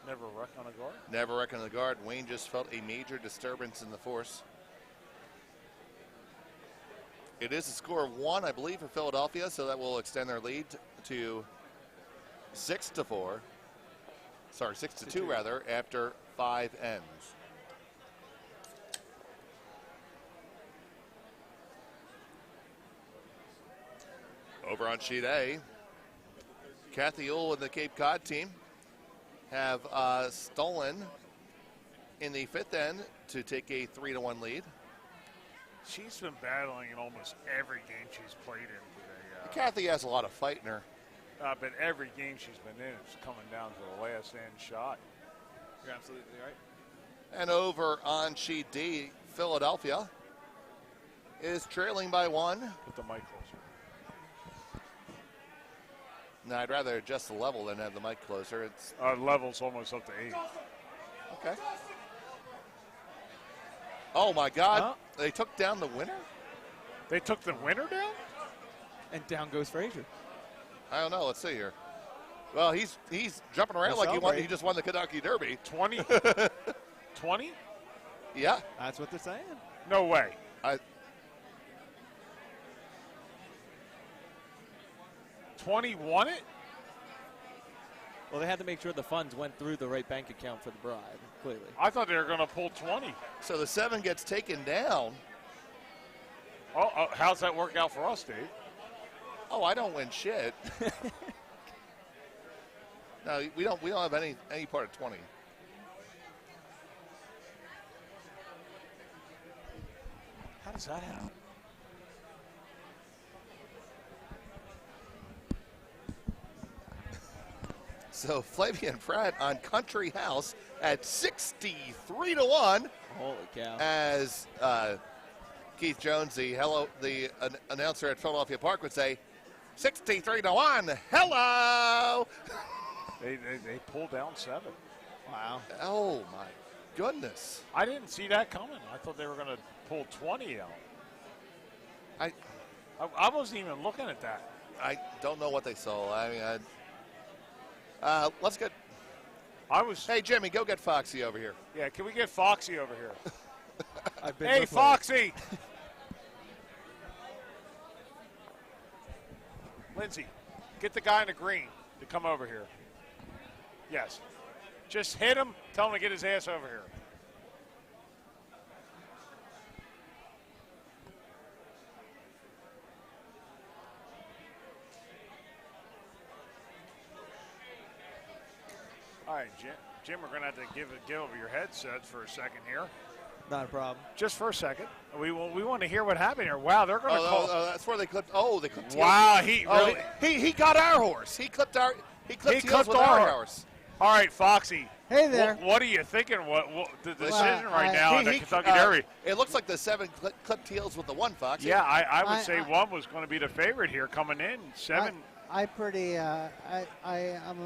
Never wreck on a guard? Never wreck on the guard. Wayne just felt a major disturbance in the force. It is a score of 1, I believe, for Philadelphia, so that will extend their lead to 6-4. Sorry, 6-2 rather, after 5 ends. Over on sheet A, Kathy Ewell and the Cape Cod team have stolen in the 5th end to take a 3-1 lead. She's been battling in almost every game she's played in today. Kathy has a lot of fight in her. But every game she's been in, it's coming down to the last end shot. You're absolutely right. And over on sheet D, Philadelphia is trailing by 1. Put the mic closer. No, I'd rather adjust the level than have the mic closer. It's Level's almost up to 8. okay. Oh my God! Huh? They took down the winner. They took the winner down? And down goes Frazier. I don't know. Let's see here. Well, he's jumping around They're like he celebrating. just won the Kentucky Derby. 20? 20? Yeah. That's what they're saying. No way. 20 won it? Well, they had to make sure the funds went through the right bank account for the bride, clearly. I thought they were going to pull 20. So the 7 gets taken down. Oh, how's that work out for us, Dave? Oh, I don't win shit. No, we don't have any part of 20. How does that happen? So Flavian Pratt on Country House at 63-1. Holy cow. As Keith Jones, the announcer at Philadelphia Park, would say, 63-1. Hello. They pulled down 7. Wow. Oh my goodness. I didn't see that coming. I thought they were going to pull 20 out. I wasn't even looking at that. I don't know what they saw. I mean, let's get. Hey Jimmy, go get Foxy over here. Yeah, can we get Foxy over here? I've been Hey, with Foxy. Lindsay, get the guy in the green to come over here. Yes. Just hit him. Tell him to get his ass over here. All right, Jim, we're going to have to give over your headsets for a second here. Not a problem. Just for a second. We want to hear what happened here. Wow, they're going to call. Oh, that's where they clipped. Oh, they clipped. Wow, he got our horse. He clipped our. He clipped clipped with our our horse. All right, Foxy. Hey there. What are you thinking? What the decision right I- now in the Kentucky Derby? It looks like the 7 clipped heels with the 1, Foxy. Yeah, I would say I- 1 was going to be the favorite here coming in. 7. I'm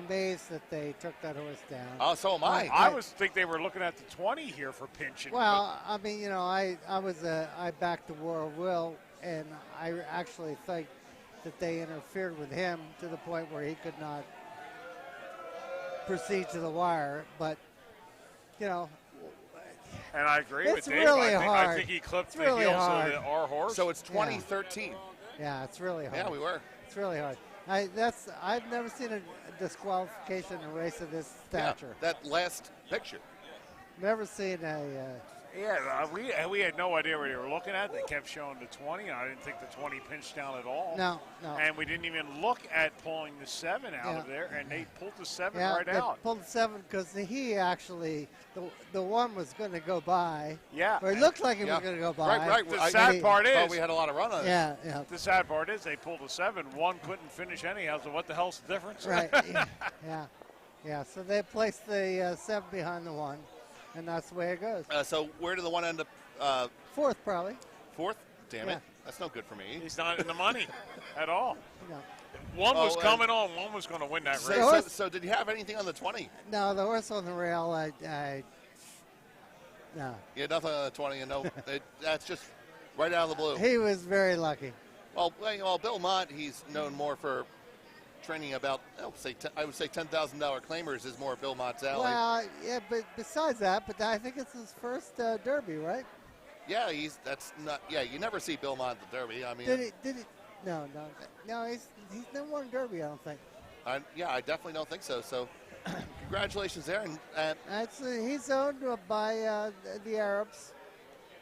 amazed that they took that horse down. Oh, so am I. I was think they were looking at the 20 here for pinching. Well, I mean, you know, I backed the War of Will, and I actually think that they interfered with him to the point where he could not proceed to the wire. But, you know, and I agree it's with Dave. really I hard. think he clipped It's the really heels hard. of our horse. So it's 2013. yeah, it's really hard. Yeah, we were. It's really hard. I've never seen a disqualification in a race of this stature. Yeah, that last picture. Never seen a. Yeah, we had no idea what they were looking at. They kept showing the 20, and I didn't think the 20 pinched down at all. No. And we didn't even look at pulling the 7 out of there, and they pulled the 7 right they out. pulled the 7 because he actually the 1 was going to go by. Yeah. Or it looked like it was going to go by. Right. The sad part is, we had a lot of run on it. Yeah. the sad part is they pulled the 7. 1 couldn't finish anyhow. So what the hell's the difference? Right. Yeah. So they placed the 7 behind the 1, and that's the way it goes. So where did the 1 end up? 4th probably. 4th? Damn Yeah. it. That's no good for me. He's not in the money at all. No. 1 was Oh, coming on. 1 was going to win that race. So did you have anything on the 20? No, the horse on the rail. No. You had nothing on the 20, and that's just right out of the blue. He was very lucky. Well, Bill Mott, he's known more for training about, I would say $10,000 claimers is more Bill Mott's alley. Well, yeah, but besides that, I think it's his first Derby, right? Yeah, that's not. Yeah, you never see Bill Mott at the Derby. I mean, Did he? No. He's never won a Derby, I don't think. I definitely don't think so. So, congratulations there. And He's owned by the Arabs.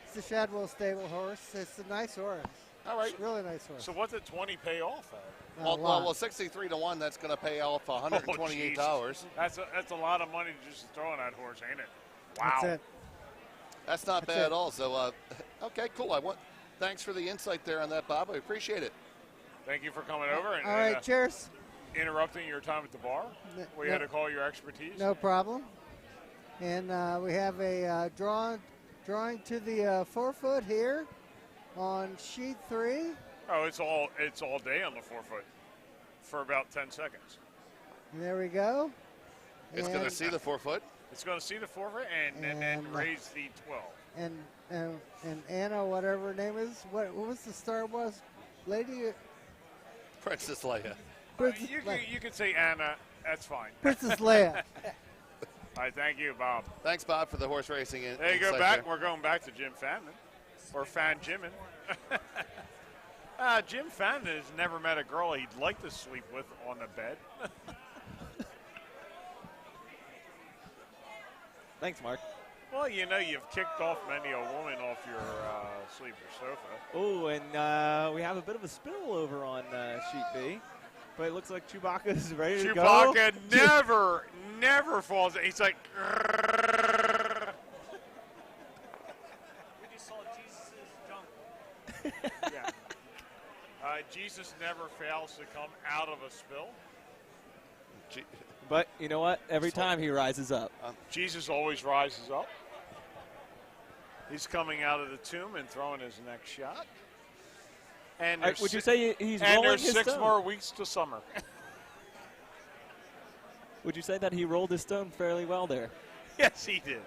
It's the Shadwell stable horse. It's a nice horse. all right. It's a really nice horse. So what did 20 pay off at? Well, 63 to 1. That's going to pay off $128. That's a lot of money just to throw on that horse, ain't it? Wow. That's it. That's not bad at all. So, okay, cool. Thanks for the insight there on that, Bob. I appreciate it. Thank you for coming over and All right, cheers. interrupting your time at the bar. We had to call your expertise. No problem. And we have a drawing to the 4-foot here on sheet 3. Oh, it's all day on the 4-foot for about 10 seconds. And there we go. It's going to see the 4-foot. It's going to see the 4-foot and then raise the 12. And Anna, whatever her name is, what was the star was? Lady? Princess Leia. You can say Anna. That's fine. Princess Leia. All right, thank you, Bob. Thanks, Bob, for the horse racing. There you go back. We're going back to Jim Fanman, or Fan Jimin. Jim Fanman has never met a girl he'd like to sleep with on the bed. Thanks, Mark. Well, you know, you've kicked off many a woman off your sleeper sofa. Oh, and we have a bit of a spill over on sheet B. But it looks like Chewbacca is ready to go. Chewbacca never falls. He's like. We just saw Jesus' jump. Yeah. Jesus never fails to come out of a spill. But you know what? Every time he rises up. Jesus always rises up. He's coming out of the tomb and throwing his next shot. And Would you say he's and rolling there's his 6 stone? more weeks to summer. Would you say that he rolled his stone fairly well there? Yes, he did.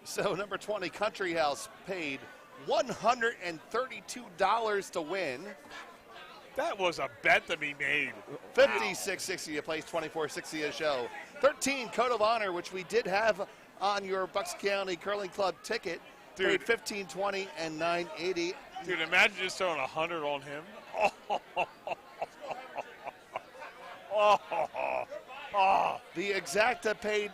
So number 20, Country House, paid $132 to win. That was a bet to be made. $56.60 to place, $24.60 a show. 13, Code of Honor, which we did have on your Bucks County Curling Club ticket. Dude. Paid $15.20 and $9.80. Dude, imagine just throwing 100 on him. The Exacta paid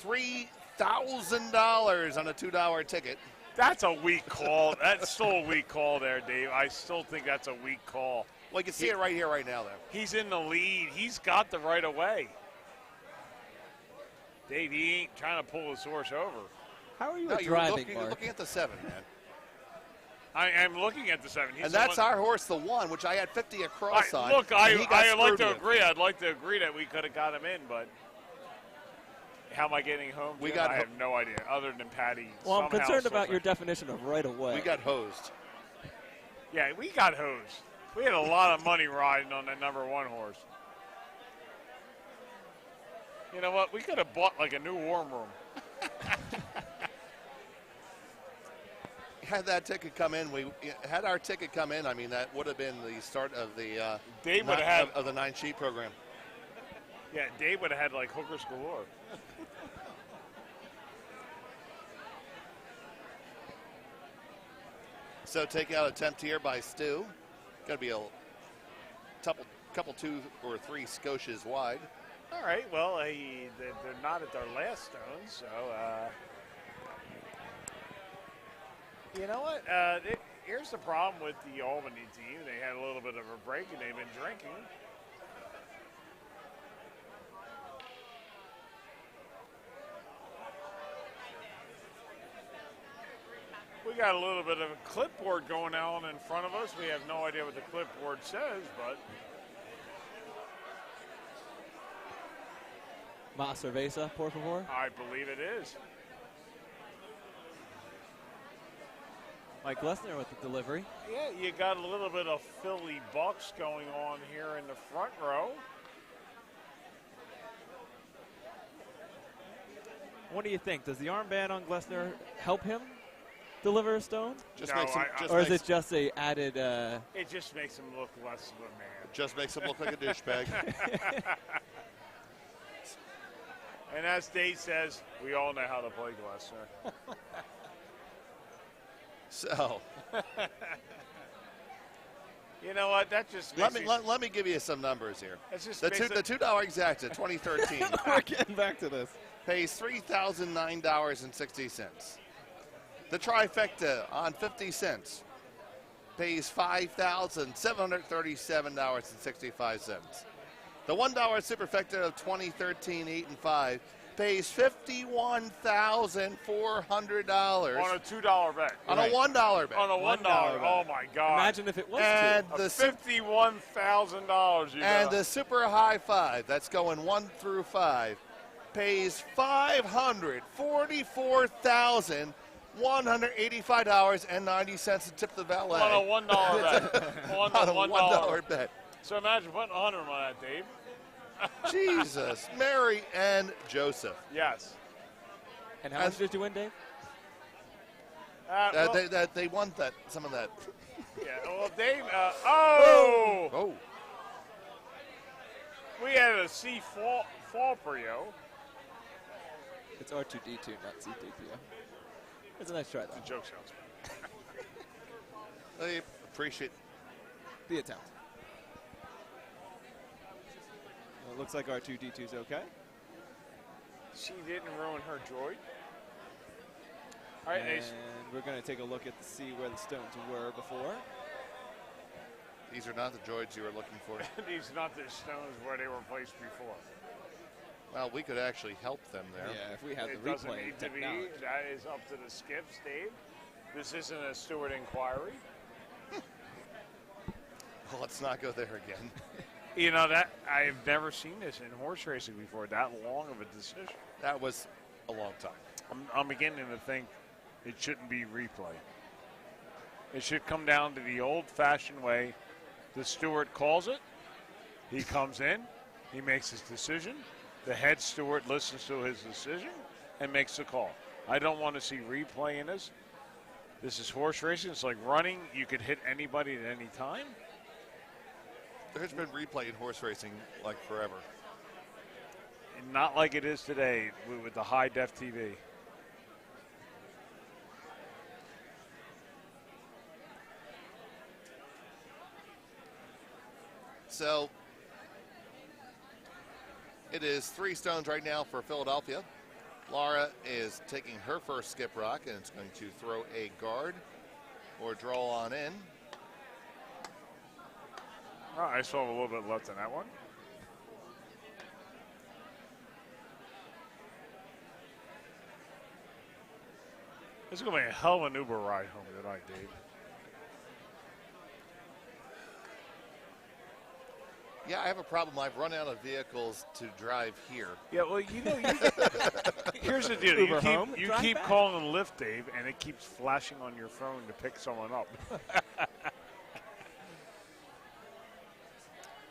$3,000 on a $2 ticket. That's a weak call. That's still a weak call there, Dave. I still think that's a weak call. Well, you can see it right here, right now, though. He's in the lead. He's got the right of way. Dave, he ain't trying to pull his horse over. How are you No, at you're driving, looking, Mark? looking at the 7, man. I am looking at the 7. He's And the that's one- our horse, the 1, which I had 50 across on. Look, and he got I like screwed to with. agree. I'd like to agree that we could have got him in, but how am I getting home? We Jim? got I ho- have no idea, other than Patty. Well, I'm somehow concerned still about your thinks- definition of right away. We got hosed. Yeah, we got hosed. We had a lot of money riding on that number 1 horse. You know what? We could have bought like a new warm room. Had that ticket come in, had our ticket come in, I mean, that would have been the start of the Dave would have had of the 9-sheet program. Yeah, Dave would have had like hookers galore. So take out attempt here by Stu. Got to be a couple 2 or 3 Scotias wide. All right, well, they're not at their last stone, so you know what? Here's the problem with the Albany team. They had a little bit of a break, and they've been drinking. We got a little bit of a clipboard going on in front of us. We have no idea what the clipboard says, but Más cerveza, por favor. I believe it is. Mike Glessner with the delivery. Yeah, you got a little bit of Philly Bucks going on here in the front row. What do you think? Does the armband on Glessner help him deliver a stone? Just No, makes him, just Or is makes, it just a added... It just makes him look less of a man. just makes him look like a douchebag. And as Dave says, we all know how to play glass, sir. So You know what? That just let makes me give you some numbers here. That's just The makes $2 Exacta 2013 We're getting back to this. pays $3,009.60. The trifecta on 50 cents pays $5,737.65. The $1 superfecta of 2013 8 and 5 pays $51,400 on a $2 bet. on a $1 bet. On a $1. Oh my God! Imagine if it was And two. the $51,000. And the super high five, that's going 1 through 5, pays $544,185.90 to tip the valet. on a $1 bet. On a $1 bet. So imagine putting 100 on that, Dave. Jesus, Mary and Joseph. Yes. And how much did you win, Dave? Well, They won some of that. yeah. Well, Dave. Oh! Oh, We had a C fall for you. It's R2D2, not C3PO. It's a nice try, though. The joke sounds bad. I appreciate. The attempt. Well, it looks like R2D2's okay. She didn't ruin her droid. All right, And Ace. we're going to take a look at see where the stones were before. These are not the droids you were looking for. These not the stones where they were placed before. Well, we could actually help them there. Yeah, if we had It the doesn't replay need to be. technology. That is up to the skips, Dave. This isn't a steward inquiry. Well, let's not go there again. You know that I've never seen this in horse racing before. That long of a decision. That was a long time. I'm beginning to think it shouldn't be replay. It should come down to the old-fashioned way. The steward calls it. He comes in. He makes his decision. The head steward listens to his decision and makes the call. I don't want to see replay in this. This is horse racing. It's like running. You could hit anybody at any time. There's been replay in horse racing like forever. And not like it is today with the high-def TV. So it is 3 stones right now for Philadelphia. Laura is taking her first skip rock, and it's going to throw a guard or draw on in. Oh, I saw a little bit left in that one. This is going to be a hell of an Uber ride home tonight, Dave. Yeah, I have a problem. I've run out of vehicles to drive here. Yeah, well, you know, here's the deal. Uber home, You drive keep back. calling Lyft, Dave, and it keeps flashing on your phone to pick someone up.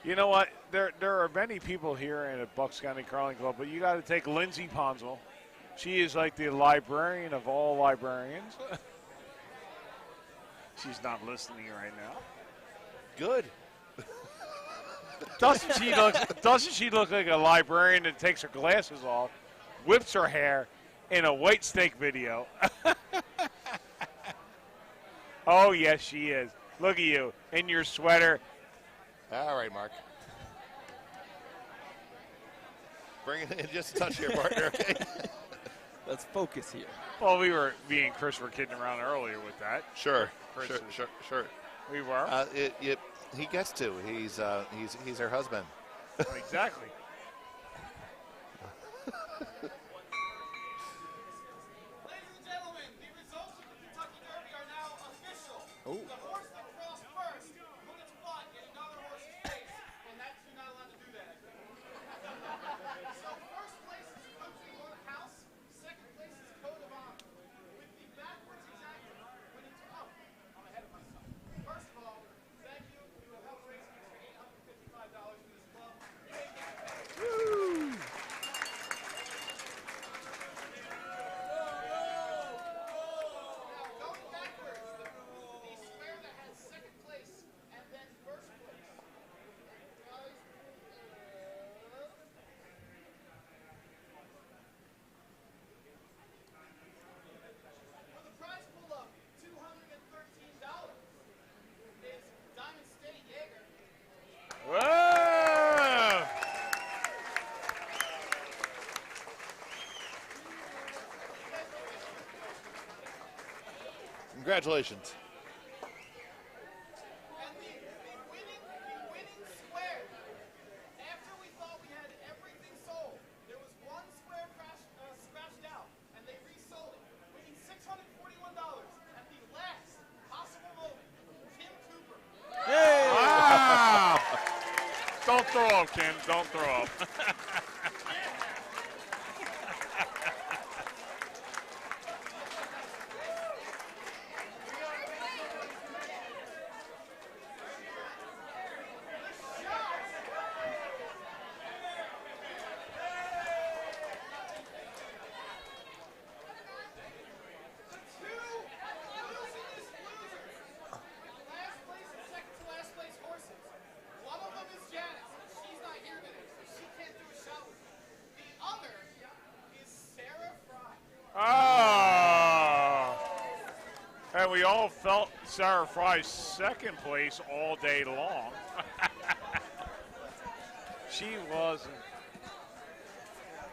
You know what? There are many people here at Bucks County Curling Club, but you got to take Lindsay Ponzel. She is like the librarian of all librarians. She's not listening right now. Good. Doesn't she look like a librarian that takes her glasses off, whips her hair in a white snake video? Oh, yes, she is. Look at you in your sweater. All right, Mark. Bring it in just a touch here, partner, okay? Let's focus here. Well, me and Chris were kidding around earlier with that. Sure. Chris Sure. We were. He gets to. He's her husband. Exactly. Ladies and gentlemen, the results of the Kentucky Derby are now official. Oh. The horse that crossed first put its butt in another horse's face, and you're not allowed to do that. So first place is Kocjan House, second place is Code of Honor. With the backwards exacta winning I'm ahead of myself. First of all, thank you. You have helped raise an extra $855 for this club. You make that pay. Congratulations. And the winning square, after we thought we had everything sold, there was one square scratched out, and they resold it, winning $641 at the last possible moment. Kim Cooper. Ah! Don't throw up, Kim. Don't throw up. Last place and second to last place horses. One of them is Janice, and she's not here today, so she can't do a shot with me. The other is Sarah Fry. Ah! And we all felt Sarah Fry's second place all day long. She wasn't.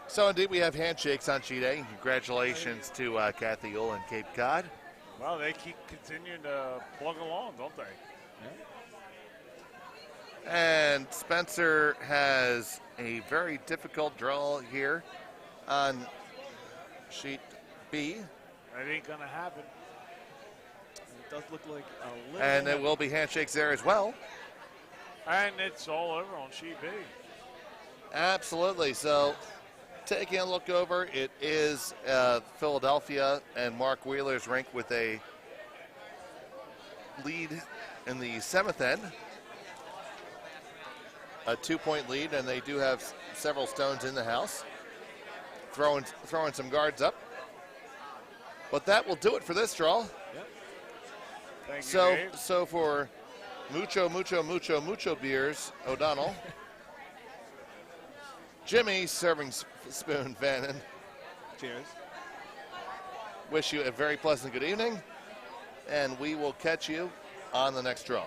So indeed, we have handshakes on sheet A. Congratulations to Kathy Ull and Cape Cod. Well, they keep continuing to plug along, don't they? And Spencer has a very difficult draw here on sheet B. That ain't gonna happen. It does look like a little. And there will be handshakes there as well. And it's all over on sheet B. Absolutely. So taking a look over, it is Philadelphia and Mark Wheeler's rink with a lead in the 7th end. A 2-point lead, and they do have several stones in the house. Throwing some guards up. But that will do it for this draw. Yep. Thank you, So, Dave. so for mucho beers, O'Donnell. Jimmy serving spoon, Vannon. Cheers. Wish you a very pleasant good evening, and we will catch you on the next draw.